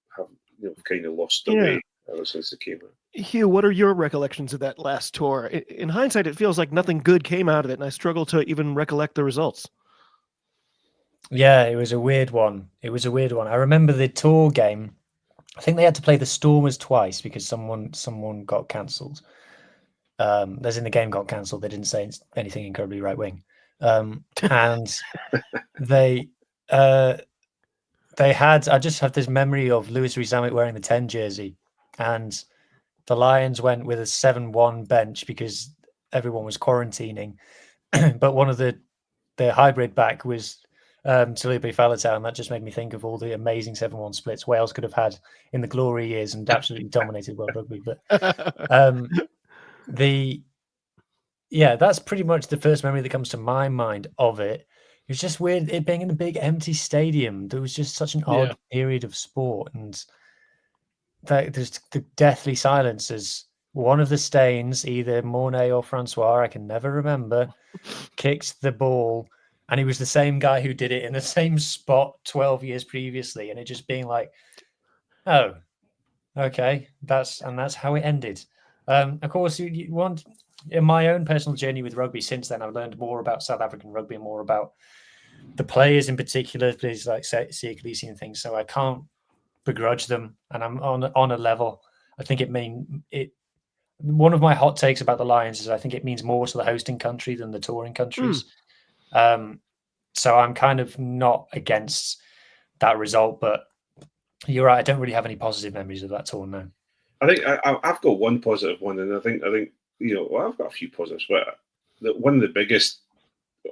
kind of lost their way ever since they came out. Hugh, what are your recollections of that last tour? In hindsight, it feels like nothing good came out of it, and I struggle to even recollect the results. Yeah, it was a weird one. I remember the tour game. I think they had to play the Stormers twice because someone got cancelled. As in the game got cancelled. They didn't say anything incredibly right wing, and they had. I just have this memory of Lewis Rees-Zammit wearing the 10 jersey, and the Lions went with a 7-1 bench because everyone was quarantining, but one of the hybrid back was Talibe Faletau, and that just made me think of all the amazing 7-1 splits Wales could have had in the glory years and absolutely dominated world rugby. But that's pretty much the first memory that comes to my mind of it. It was just weird, it being in the big empty stadium. There was just such an odd period of sport, and there's the deathly silence as one of the Stains, either Mornay or Francois, I can never remember, kicked the ball. And he was the same guy who did it in the same spot 12 years previously. And it just being like, oh, okay, that's how it ended. Of course, you want, in my own personal journey with rugby since then, I've learned more about South African rugby and more about the players in particular, players like Siya Kolisi and things. So I can't begrudge them. And I'm on a level. I think one of my hot takes about the Lions is I think it means more to the hosting country than the touring countries. So I'm kind of not against that result, but you're right. I don't really have any positive memories of that tour now. I think I've got one positive one, and I think I've got a few positives, but one of the biggest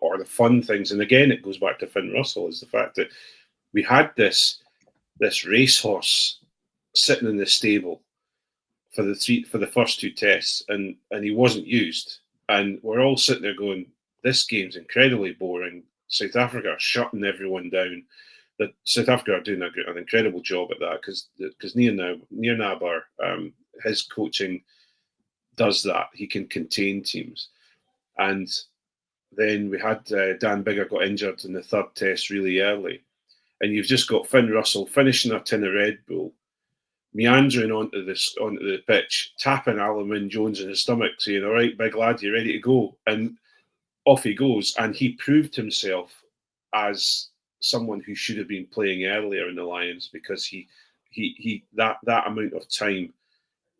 or the fun things, and again it goes back to Finn Russell, is the fact that we had this racehorse sitting in the stable for the first two tests, and he wasn't used, and we're all sitting there going, this game's incredibly boring. South Africa are shutting everyone down. That South Africa are doing an incredible job at that because Neernabar, his coaching does that. He can contain teams. And then we had Dan Biggar got injured in the third test really early. And you've just got Finn Russell finishing a tin of Red Bull, meandering onto the pitch, tapping Alan Wynne-Jones in his stomach, saying, all right, big lad, you ready to go? And off he goes, and he proved himself as someone who should have been playing earlier in the Lions, because he that amount of time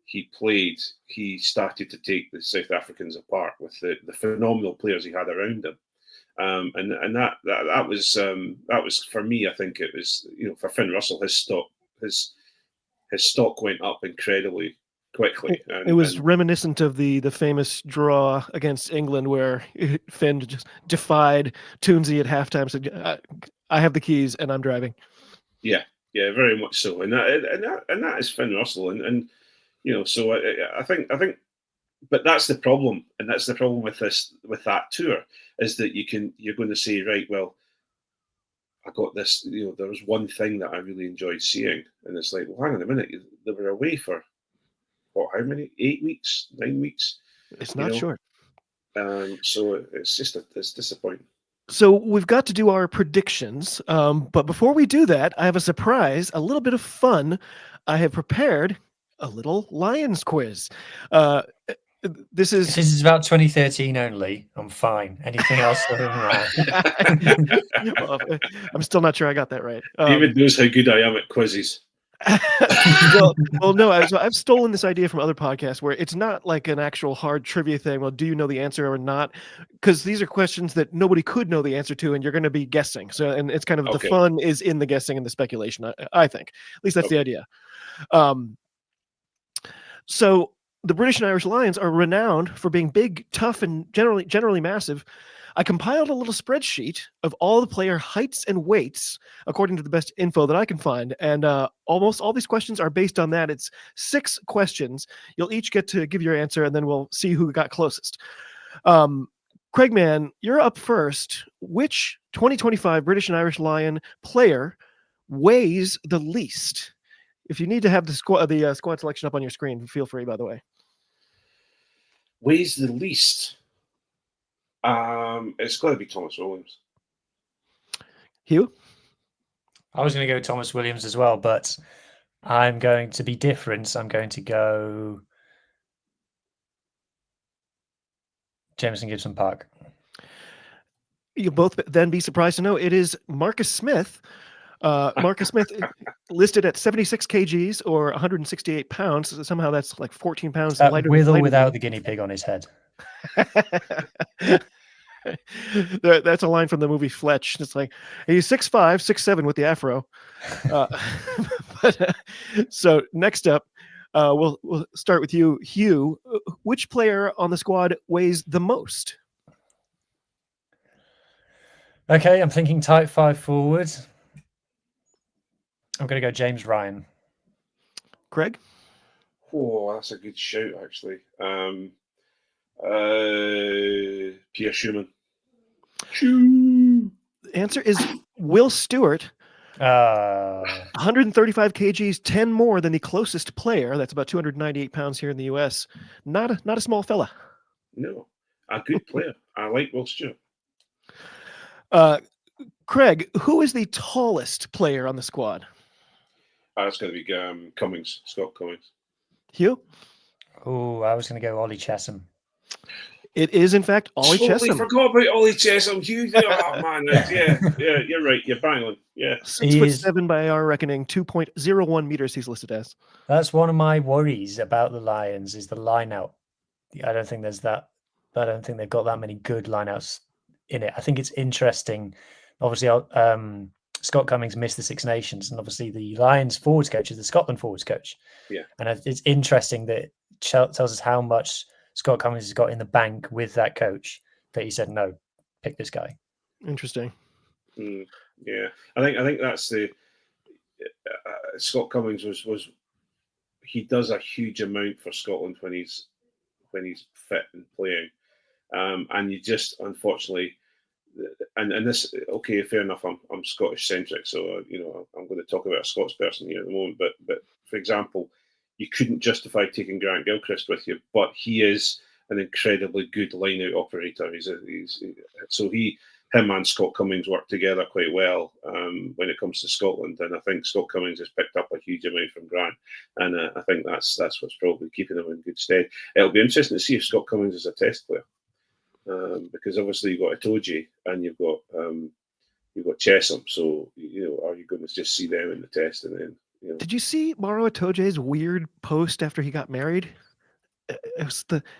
he played, he started to take the South Africans apart with the phenomenal players he had around him, and that was for me. I think it was, for Finn Russell, his stock went up incredibly quickly. It was reminiscent of the famous draw against England where Finn just defied Toonsey at halftime, said, I have the keys and I'm driving. Yeah, very much so. And that is Finn Russell. And so I think, but that's the problem. And that's the problem with that tour, is that you're going to say, right, well, I got this, there was one thing that I really enjoyed seeing. And it's like, well, hang on a minute, they were away for, how many? 8 weeks, 9 weeks? It's not short. So it's disappointing. So we've got to do our predictions. But before we do that, I have a surprise, a little bit of fun. I have prepared a little Lions quiz. This is about 2013 only. I'm fine. Anything else other than that? Well, I'm still not sure I got that right. David knows how good I am at quizzes. well, no, I've stolen this idea from other podcasts where it's not like an actual hard trivia thing. Well, do you know the answer or not? Because these are questions that nobody could know the answer to, and you're going to be guessing. So, and it's kind of the fun is in the guessing and the speculation. I think, at least that's the idea. So the British and Irish Lions are renowned for being big, tough, and generally massive. I compiled a little spreadsheet of all the player heights and weights according to the best info that I can find, and almost all these questions are based on that. It's 6 questions. You'll each get to give your answer, and then we'll see who got closest. Craigman, you're up first. Which 2025 British and Irish Lion player weighs the least? If you need to have the squad selection up on your screen, feel free, by the way. Weighs the least? It's got to be Thomas Williams. Hugh? I was going to go Thomas Williams as well, but I'm going to be different. I'm going to go Jameson Gibson Park. You'll both then be surprised to know it is Marcus Smith. Marcus Smith listed at 76 kgs or 168 pounds. So somehow that's like 14 pounds lighter. With or without the guinea pig on his head. That's a line from the movie Fletch. It's like he's 6'5", 6'7" with the afro. So next up, we'll start with you, Hugh. Which player on the squad weighs the most? Okay, I'm thinking type 5 forward. I'm going to go James Ryan. Craig? Oh, that's a good shout, actually. Pierre Schumann. The answer is Will Stewart. 135 kgs, 10 more than the closest player. That's about 298 pounds here in the US. Not a small fella. No, a good player. I like Will Stewart. Craig, who is the tallest player on the squad? That's going to be Cummings, Scott Cummings. Hugh? Oh, I was going to go Ollie Chesham. It is, in fact, Ollie Totally Chesham. forgot about Ollie Chesham. Oh, man. Yeah, you're right. You're bang on. Yeah. 6'7" by our reckoning, 2.01 meters he's listed as. That's one of my worries about the Lions is the line out. I don't think they've got that many good lineouts in it. I think it's interesting. Obviously, Scott Cummings missed the Six Nations, and obviously the Lions forwards coach is the Scotland forwards coach. Yeah, and it's interesting that it tells us how much Scott Cummings has got in the bank with that coach that he said no, pick this guy. Interesting. Yeah, I think that's the Scott Cummings was he does a huge amount for Scotland when he's fit and playing, and you just unfortunately. And this, okay, fair enough. I'm Scottish centric, so I'm going to talk about a Scots person here at the moment. But for example, you couldn't justify taking Grant Gilchrist with you, but he is an incredibly good line-out operator. Him and Scott Cummings work together quite well when it comes to Scotland, and I think Scott Cummings has picked up a huge amount from Grant, and I think that's what's probably keeping him in good stead. It'll be interesting to see if Scott Cummings is a Test player. Because obviously you've got Itoje and you've got Chesham, so are you going to just see them in the Test and then? Did you see Maro Itoje's weird post after he got married? It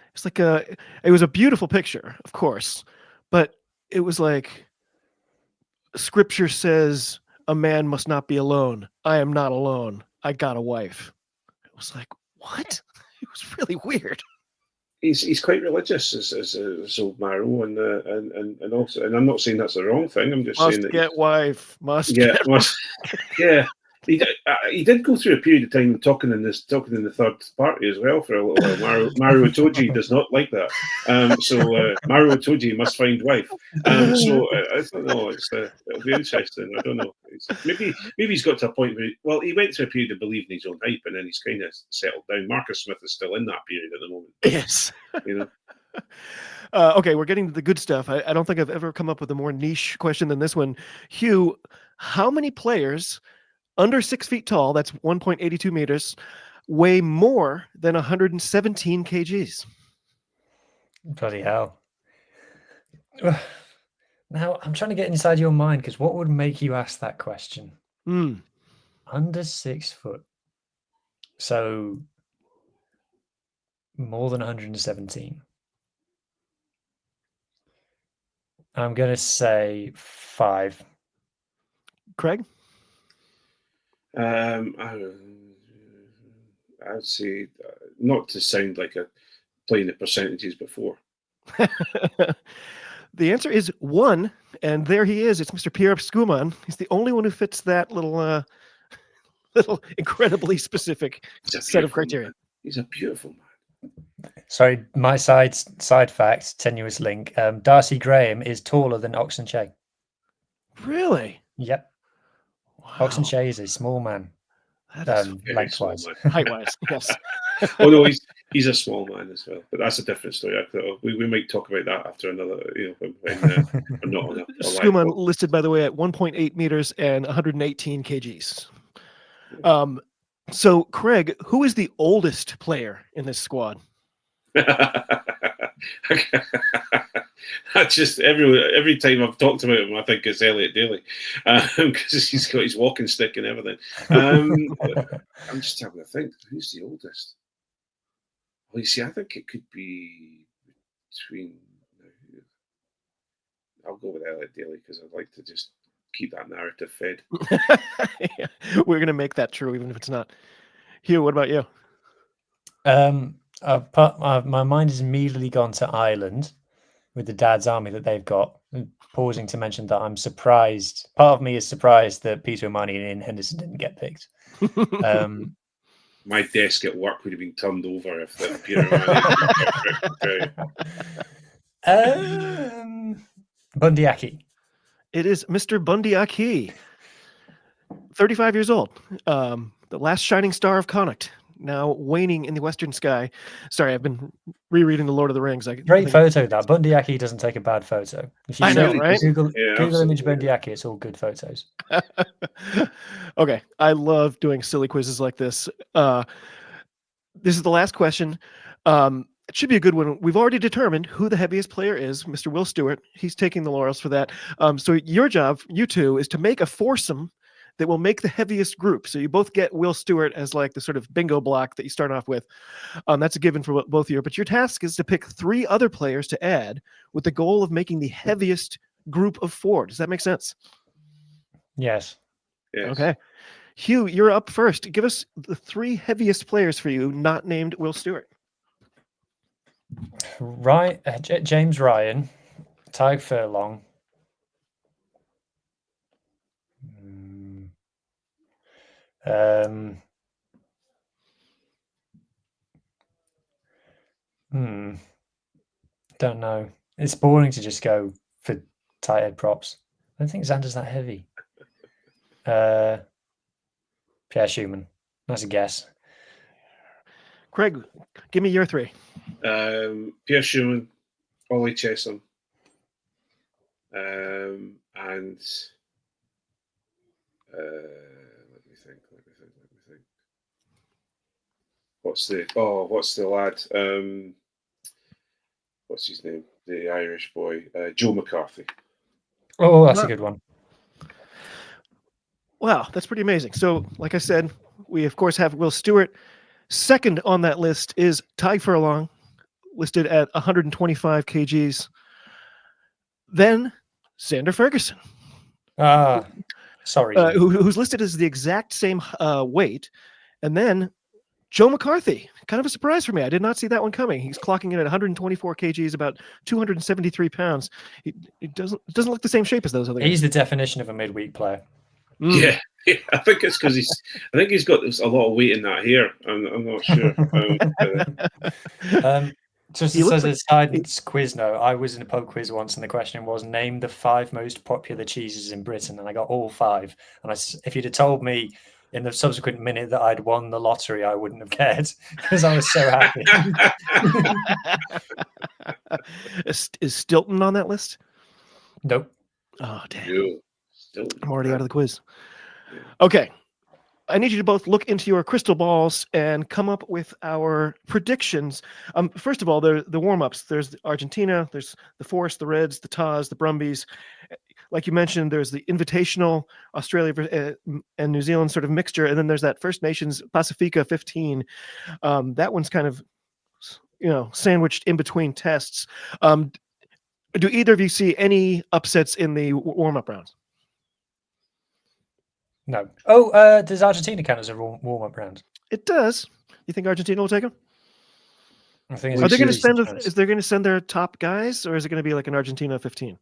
was a beautiful picture, of course, but it was like Scripture says a man must not be alone. I am not alone. I got a wife. It was like, what? It was really weird. He's quite religious as old Maro, and also, and I'm not saying that's the wrong thing. I'm just saying that get wife must. Yeah. He did go through a period of time talking in the third party as well for a little while. Maro Itoje does not like that, so Maro Itoje must find wife. So I don't know. It'll be interesting. I don't know. Maybe he's got to a point where he went through a period of believing his own hype, and then he's kind of settled down. Marcus Smith is still in that period at the moment. Yes. Okay, we're getting to the good stuff. I don't think I've ever come up with a more niche question than this one. Hugh, how many players under 6 feet tall, that's 1.82 meters, weigh more than 117 kgs? Bloody hell. Now, I'm trying to get inside your mind, because what would make you ask that question? Under 6 foot. So, more than 117. I'm going to say 5. Craig? I I'd say not to sound like a playing the percentages before. The answer is 1, and there he is. It's Mr. Pierre Schumann. He's the only one who fits that little incredibly specific set of criteria. Man. He's a beautiful man. Sorry, my side fact, tenuous link. Darcy Graham is taller than Oxenshea. Really? Yep. Wow. Oxenshea is a small man. That is lengthwise. Height-wise, yes. Oh no, he's a small man as well, but that's a different story. We might talk about that after another, when we're not on a Schumann listed, by the way, at 1.8 meters and 118 kgs. So, Craig, who is the oldest player in this squad? I just every time I've talked about him, I think it's Elliot Daly because he's got his walking stick and everything. I'm just having to think, who's the oldest? Well, you see, I think it could be between. I'll go with Elliot Daly because I'd like to just keep that narrative fed. Yeah, we're going to make that true, even if it's not. Hugh, what about you? My mind has immediately gone to Ireland with the Dad's Army that they've got. Pausing to mention that I'm surprised. Part of me is surprised that Peter O'Mahony and Ian Henderson didn't get picked. My desk at work would have been turned over if the Bundyaki. It is Mr. Bundyaki, 35 years old, the last shining star of Connacht, now waning in the western sky. Sorry, I've been rereading The Lord of the Rings. Great photo, that. Bundyaki doesn't take a bad photo. If you I know, right? Google image Bundyaki, it's all good photos. Okay, I love doing silly quizzes like this. This is the last question. It should be a good one. We've already determined who the heaviest player is, Mr. Will Stewart. He's taking the laurels for that. So your job, you two, is to make a foursome that will make the heaviest group. So you both get Will Stewart as like the sort of bingo block that you start off with. That's a given for both of you. But your task is to pick 3 other players to add with the goal of making the heaviest group of 4. Does that make sense? Yes. Okay. Hugh, you're up first. Give us the 3 heaviest players for you, not named Will Stewart. Right, James Ryan, Tadhg Furlong, don't know. It's boring to just go for tight head props. I don't think Xander's that heavy. Pierre Schumann. That's a guess. Craig, give me your 3. Pierre Schumann, Ollie Chesham, and let me think. What's the lad? What's his name? The Irish boy, Joe McCarthy. Oh, that's a good one. Wow, that's pretty amazing. So, like I said, we of course have Will Stewart. Second on that list is Tadhg Furlong, listed at 125 kgs. Then Xander Ferguson. Sorry. Who's listed as the exact same weight. And then Joe McCarthy. Kind of a surprise for me. I did not see that one coming. He's clocking in at 124 kgs, about 273 pounds. He doesn't look the same shape as those other guys. He's the definition of a midweek player. Yeah, I think it's because he's got a lot of weight in that hair. I'm not sure. Just as a side quiz note, I was in a pub quiz once, and the question was, name the 5 most popular cheeses in Britain, and I got all 5. And if you'd have told me in the subsequent minute that I'd won the lottery, I wouldn't have cared because I was so happy. Is Stilton on that list? Nope. Oh, damn. No. I'm already out of the quiz. Okay. I need you to both look into your crystal balls and come up with our predictions. First of all, the warm-ups. There's Argentina, there's the Force, the Reds, the Taz, the Brumbies. Like you mentioned, there's the Invitational, Australia and New Zealand sort of mixture, and then there's that First Nations Pacifica 15. That one's kind of, sandwiched in between tests. Do either of you see any upsets in the warm-up rounds? No. Oh, does Argentina count as a warm-up round? It does. You think Argentina will take them? I think Are it's they going to a decent send? chance. Is they going to send their top guys, or is it going to be like an Argentina 15?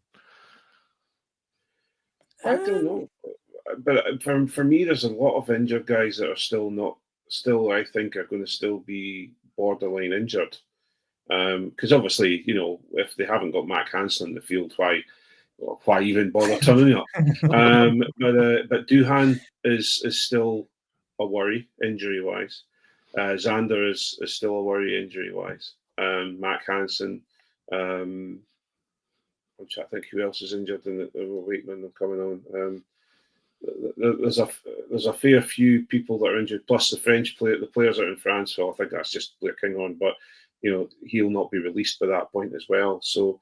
I don't know, but for me, there's a lot of injured guys that are still I think are going to still be borderline injured. Because obviously, if they haven't got Mac Hansen in the field, why even bother turning up? But Duhan is still a worry injury wise. Xander is still a worry injury wise. Mac Hansen, which I think who else is injured in we're waiting on them coming on. There's a fair few people that are injured, plus the the players are in France. So I think that's just Blair King on, but he'll not be released by that point as well. So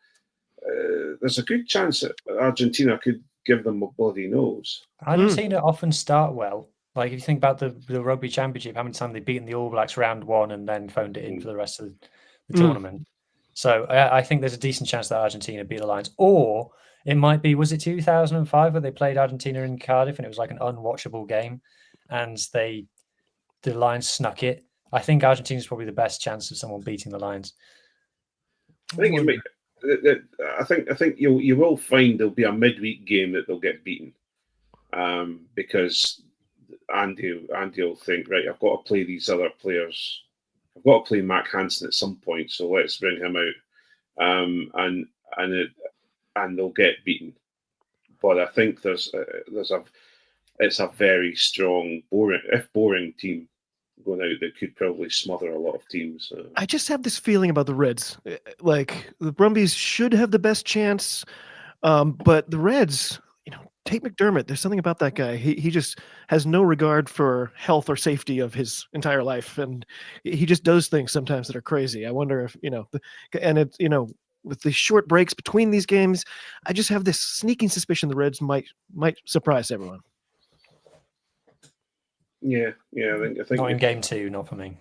there's a good chance that Argentina could give them a bloody nose. Argentina often start well. Like if you think about the rugby championship, how many times they've beaten the All Blacks round one and then phoned it in for the rest of the tournament. So I think there's a decent chance that Argentina beat the Lions. Or it might be, was it 2005 where they played Argentina in Cardiff and it was like an unwatchable game and the Lions snuck it? I think Argentina's probably the best chance of someone beating the Lions. I think you will find there'll be a midweek game that they'll get beaten, because Andy will think, right, I've got to play these other players. I've got to play Mac Hansen at some point, so let's bring him out, and they'll get beaten. But I think it's a very strong, boring team going out that could probably smother a lot of teams. I just have this feeling about the Reds. Like the Brumbies should have the best chance, but the Reds, Tate McDermott, there's something about that guy. He just has no regard for health or safety of his entire life, and he just does things sometimes that are crazy. I wonder if and it's with the short breaks between these games, I just have this sneaking suspicion the Reds might surprise everyone. Yeah. I think not in game 2, not for me.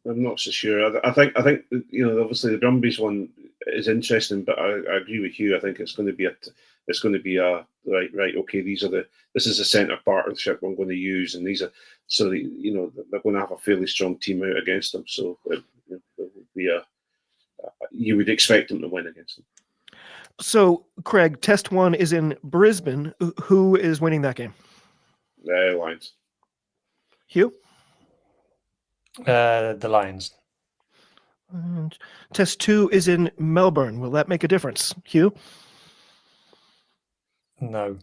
I'm not so sure. I think obviously the Brumbies one is interesting, but I agree with you. I think it's going to be a right. Okay, this is the centre partnership I'm going to use, and they're going to have a fairly strong team out against them. So it will be you would expect them to win against them. So, Craig, Test 1 is in Brisbane. Who is winning that game? The Lions. Hugh? The Lions. And Test 2 is in Melbourne. Will that make a difference? Hugh? No.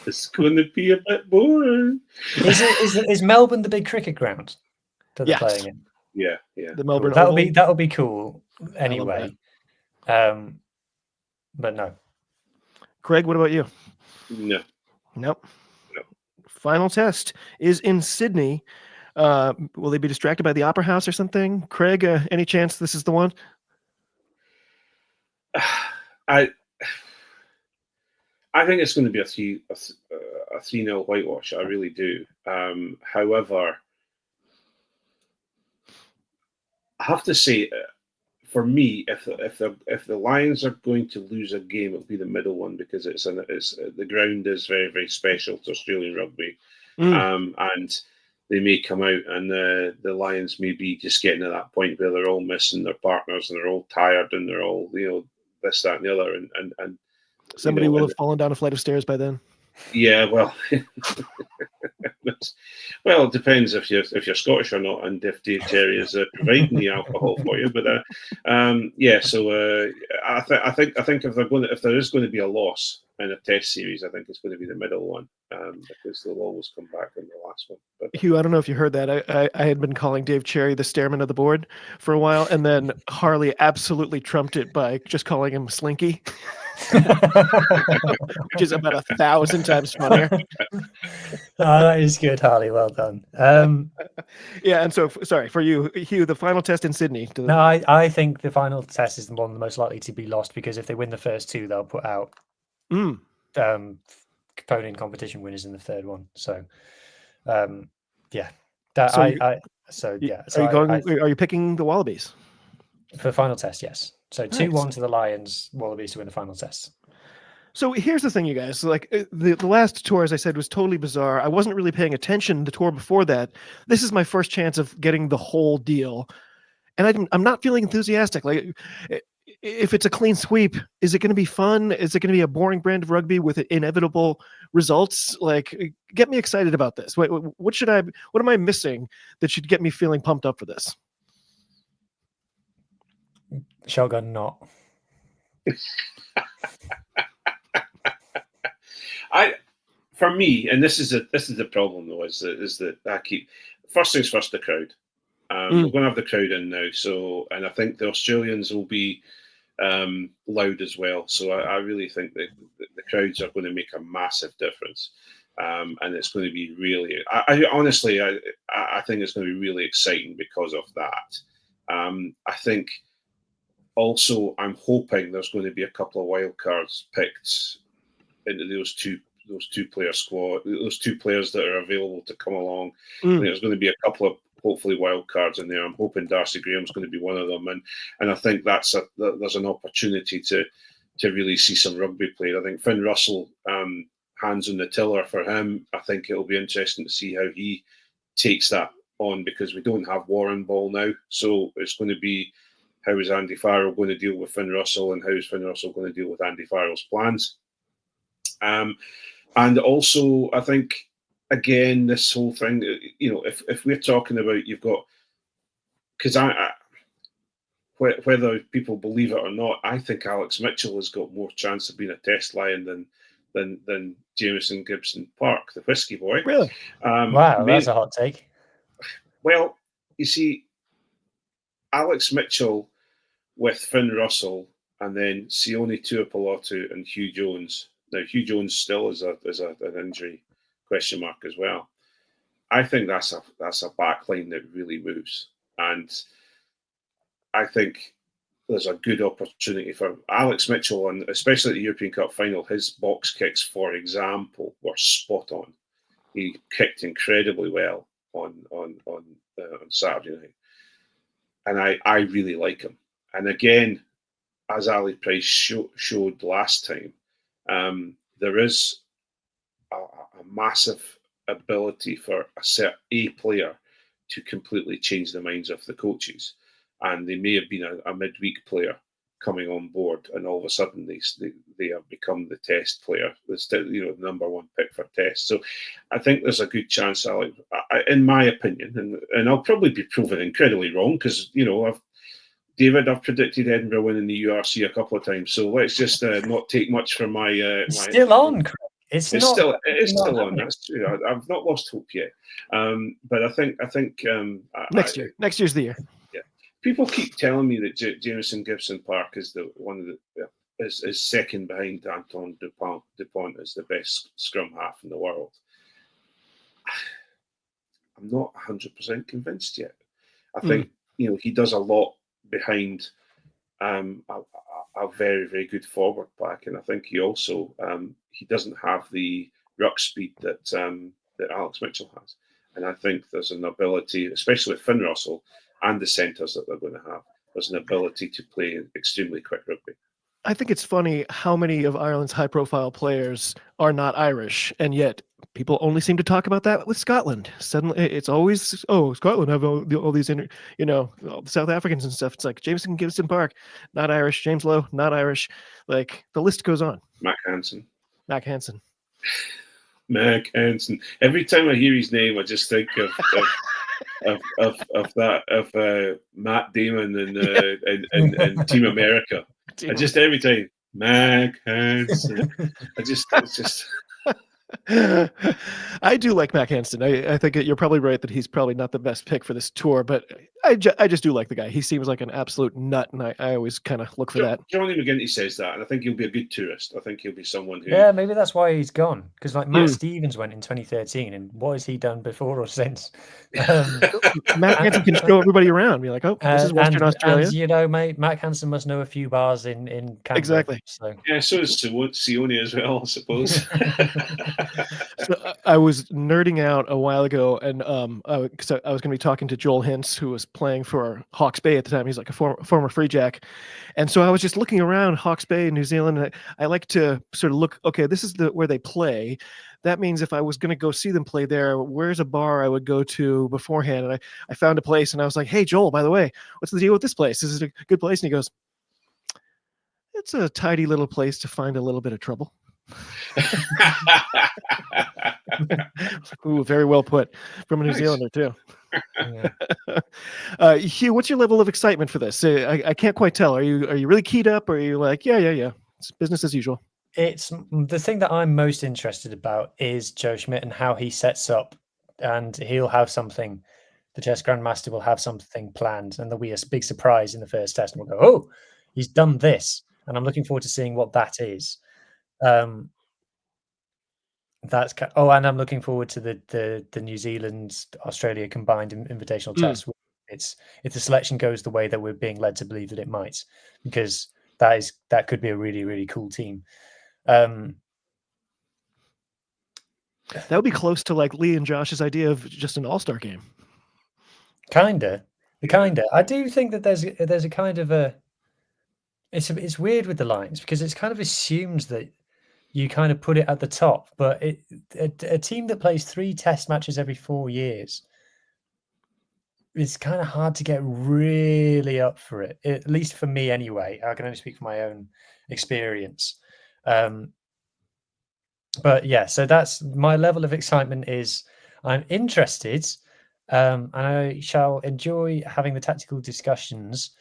It's going to be a bit boring. Is Melbourne the big cricket ground that they're playing in? Yeah. The Melbourne Cool. That'll be cool anyway. But no. Craig, what about you? No. Nope. No. Final test is in Sydney. Will they be distracted by the Opera House or something? Craig, any chance this is the one? I think it's going to be a 3-0 whitewash. I really do. However, I have to say, for me, if the Lions are going to lose a game, it'll be the middle one, because the ground is very, very special to Australian rugby, and they may come out and the Lions may be just getting to that point where they're all missing their partners and they're all tired and they're all this, that, and the other, and somebody will have fallen down a flight of stairs by then. Yeah, well, it depends if you're Scottish or not, and if Dave Cherry is providing the alcohol for you. But So I think if there is going to be a loss in a Test series, I think it's going to be the middle one, because they'll always come back in the last one. But, Hugh, I don't know if you heard that. I had been calling Dave Cherry the stairman of the board for a while, and then Harley absolutely trumped it by just calling him Slinky. Which is about 1,000 times funnier. That is good, Harley. Well done. Yeah, and so sorry for you, Hugh. The final test in Sydney. No, I think the final test is the one most likely to be lost, because if they win the first 2, they'll put out component competition winners in the third one. So, yeah. Are you picking the Wallabies for the final test? Yes. So 2-1 to the Lions. Wallabies to win the final test. So here's the thing, you guys. Like the last tour, as I said, was totally bizarre. I wasn't really paying attention the tour before that. This is my first chance of getting the whole deal, and I'm not feeling enthusiastic. Like, if it's a clean sweep, is it going to be fun? Is it going to be a boring brand of rugby with inevitable results? Like, get me excited about this. What am I missing that should get me feeling pumped up for this? Shotgun not. For me, and this is the problem though, is that I keep first things first, the crowd. We're going to have the crowd in now, and I think the Australians will be loud as well. So I really think that the crowds are going to make a massive difference, and it's going to be really. I honestly, I think it's going to be really exciting because of that. I think also I'm hoping there's going to be a couple of wild cards picked into those two player squad, those two players that are available to come along. I think there's going to be a couple of hopefully wild cards in there. I'm hoping Darcy Graham's going to be one of them, and I think there's an opportunity to really see some rugby played. I think Finn Russell, hands on the tiller for him. I think it'll be interesting to see how he takes that on, because we don't have Warren ball now, so it's going to be how is Andy Farrell going to deal with Finn Russell, and how is Finn Russell going to deal with Andy Farrell's plans. And also, I think, again, this whole thing, if we're talking about, you've got, because whether people believe it or not, I think Alex Mitchell has got more chance of being a test lion than Jamison Gibson Park, the whiskey boy. Really? Wow, that's a hot take. Well, you see, Alex Mitchell with Finn Russell, and then Sione Tuipulotu and Hugh Jones. Now, Hugh Jones still is an injury question mark as well. I think that's a backline that really moves, and I think there's a good opportunity for Alex Mitchell, and especially at the European Cup final. His box kicks, for example, were spot on. He kicked incredibly well on Saturday night, and I really like him. And again, as Ali Price showed last time, there is a massive ability for a player to completely change the minds of the coaches. And they may have been a midweek player coming on board, and all of a sudden they have become the test player, the number one pick for test. So I think there's a good chance, Alex, in my opinion, and I'll probably be proven incredibly wrong, because I've predicted Edinburgh winning the URC a couple of times, so let's just not take much from my. It's still on. It is still on. That's true. I've not lost hope yet, but I think next year's the year. Yeah, people keep telling me that Jamison Gibson Park is is second behind Anton Dupont as the best scrum half in the world. I'm not 100% convinced yet. I think he does a lot behind a very, very good forward pack, and I think he also he doesn't have the ruck speed that Alex Mitchell has, and I think there's an ability, especially with Finn Russell and the centres that they're going to have, there's an ability to play extremely quick rugby. I think it's funny how many of Ireland's high-profile players are not Irish, and yet people only seem to talk about that with Scotland. Suddenly, it's always, Scotland have all these, all the South Africans and stuff. It's like Jamison Gibson Park, not Irish. James Lowe, not Irish. Like, the list goes on. Mac Hansen. Mac Hansen. Every time I hear his name, I just think of Matt Damon and Team America. I just every time Mac Hansen. It's just. I do like Mac Hansen. I think you're probably right that he's probably not the best pick for this tour, but I just do like the guy. He seems like an absolute nut, and I always kind of look for that. Johnny McGinty says that, and I think he'll be a good tourist. I think he'll be someone who... Yeah, maybe that's why he's gone. Because Matt Stevens went in 2013, and what has he done before or since? Matt Hansen can show everybody around. Be like, this is Western Australia. And, mate, Matt Hansen must know a few bars in Canberra. Exactly. So. Yeah, so does Sione as well, I suppose. So I was nerding out a while ago, and because I was going to be talking to Joel Hintz, who was playing for Hawke's Bay at the time. He's like a former Free Jack, and so I was just looking around Hawke's Bay in New Zealand, and I like to sort of look. Okay, this is where they play. That means if I was going to go see them play there, where's a bar I would go to beforehand? And I found a place, and I was like, "Hey, Joel, by the way, what's the deal with this place? Is it a good place?" And he goes, "It's a tidy little place to find a little bit of trouble." Ooh, very well put from a New Nice. Zealander too. Yeah. Hugh, what's your level of excitement for this? I can't quite tell. Are you really keyed up, or are you like, yeah, it's business as usual? It's the thing that I'm most interested about is Joe Schmidt and how he sets up, and he'll have something. The chess grandmaster will have something planned, and there'll be a big surprise in the first test, and we'll go, "Oh, he's done this," and I'm looking forward to seeing what that is. And I'm looking forward to the New Zealand Australia combined invitational test. It's if the selection goes the way that we're being led to believe that it might, because that could be a really, really cool team. That would be close to like Lee and Josh's idea of just an all-star game. Kinda. I do think that there's a kind of a it's weird with the lines because it's kind of assumes that you kind of put it at the top, but a team that plays 3 test matches every 4 years, it's kind of hard to get really up for it. At least for me anyway. I can only speak from my own experience. But yeah, so that's my level of excitement is I'm interested, and I shall enjoy having the tactical discussions.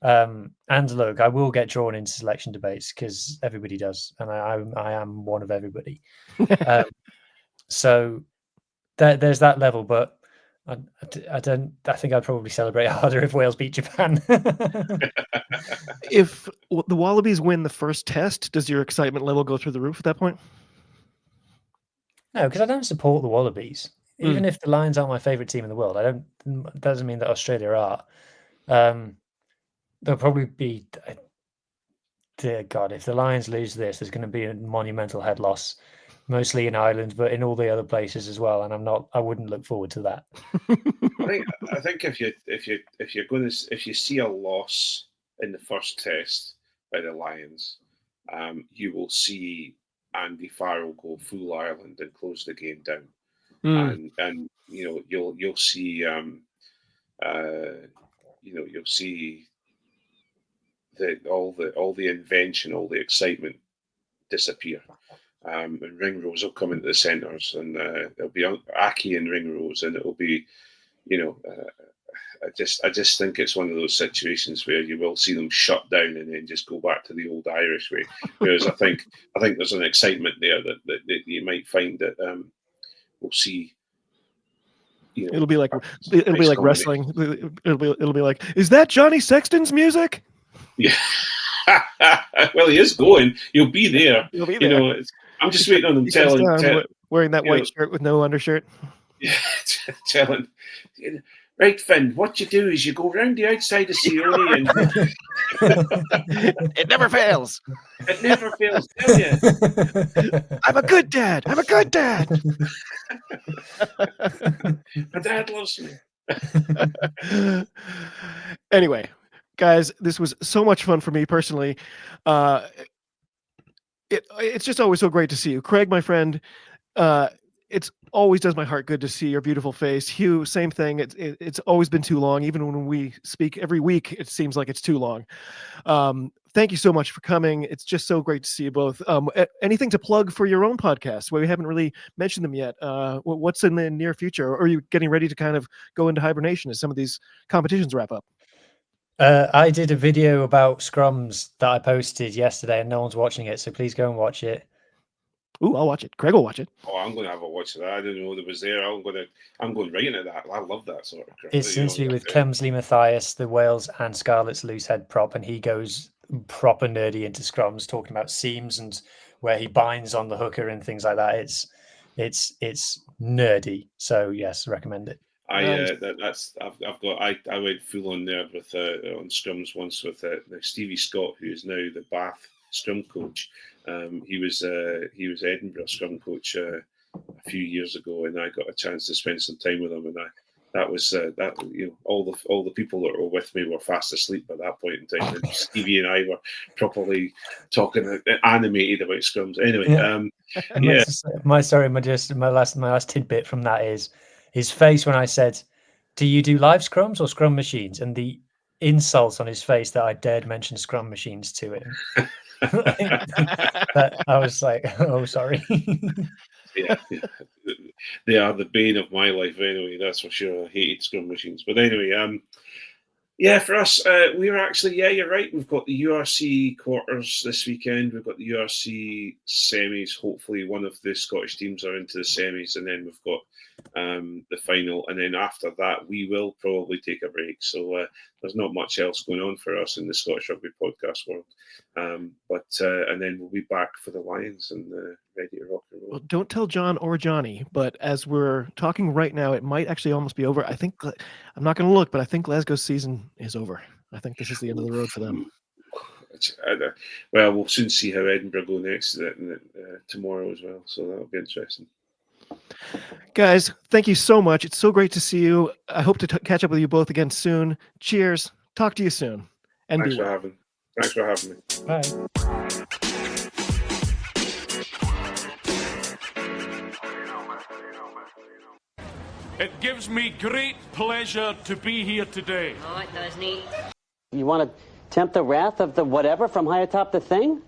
And look, I will get drawn into selection debates because everybody does, and I am one of everybody. So there's that level, but I don't. I think I'd probably celebrate harder if Wales beat Japan. If the Wallabies win the first test, does your excitement level go through the roof at that point? No, because I don't support the Wallabies. Even if the Lions aren't my favorite team in the world, that doesn't mean that Australia are. There'll probably be, dear God, if the Lions lose this, there's going to be a monumental head loss, mostly in Ireland, but in all the other places as well. And I wouldn't look forward to that. I think if you see a loss in the first test by the Lions, you will see Andy Farrell go full Ireland and close the game down, and you'll see you'll see all the invention, all the excitement disappear. And Ringrose will come into the centres, and there'll be Aki and Ringrose, and it'll be, I just think it's one of those situations where you will see them shut down and then just go back to the old Irish way. Whereas I think there's an excitement there that you might find that we'll see. It'll be like wrestling. It'll be like, is that Johnny Sexton's music? Yeah. Well, he is going. He'll be there. He'll be there. I'm just waiting on them wearing that white shirt with no undershirt. Yeah, telling. Right, Finn, what you do is you go round the outside of Sione and it never fails. It never fails, tell you. I'm a good dad. I'm a good dad. My dad loves me. Anyway, guys, this was so much fun for me personally. It's just always so great to see you, Craig, my friend. It's always does my heart good to see your beautiful face. Hugh, same thing. It's always been too long. Even when we speak every week, it seems like it's too long. Thank you so much for coming. It's just so great to see you both. Anything to plug for your own podcast? Well, we haven't really mentioned them yet. What's in the near future? Or are you getting ready to kind of go into hibernation as some of these competitions wrap up? I did a video about scrums that I posted yesterday, and no one's watching it. So please go and watch it. Ooh, I'll watch it. Craig will watch it. Oh, I'm going to have a watch of that. I didn't know that was there. I'm going right into that. I love that sort of crap. It's interview with Kemsley Mathias, the Wales and Scarlet's loose head prop, and he goes proper nerdy into scrums, talking about seams and where he binds on the hooker and things like that. It's nerdy. So yes, recommend it. I went full on there with on scrums once with Stevie Scott, who is now the Bath scrum coach. He was Edinburgh scrum coach a few years ago, and I got a chance to spend some time with him, and that was all the people that were with me were fast asleep at that point in time, and Stevie and I were properly talking animated about scrums. Anyway, My last tidbit from that is his face when I said, "Do you do live scrums or scrum machines?" and the insult on his face that I dared mention scrum machines to him. But I was like, "Oh, sorry." yeah, they are the bane of my life anyway. That's for sure. I hated scrum machines, but anyway, for us, we're actually, you're right. We've got the URC quarters this weekend. We've got the URC semis. Hopefully, one of the Scottish teams are into the semis, and then we've got the final. And then after that, we will probably take a break. So there's not much else going on for us in the Scottish Rugby podcast world. And then we'll be back for the Lions and ready to rock and roll. Well, don't tell John or Johnny, but as we're talking right now, it might actually almost be over. I think, I'm not going to look, but I think Glasgow's season is over. I think this is the end of the road for them. Well, we'll soon see how Edinburgh go next tomorrow as well. So that'll be interesting. Guys, thank you so much. It's so great to see you. I hope to catch up with you both again soon. Cheers. Talk to you soon. And Thanks for having me. Bye. It gives me great pleasure to be here today. No, it doesn't. You want to tempt the wrath of the whatever from high atop the thing?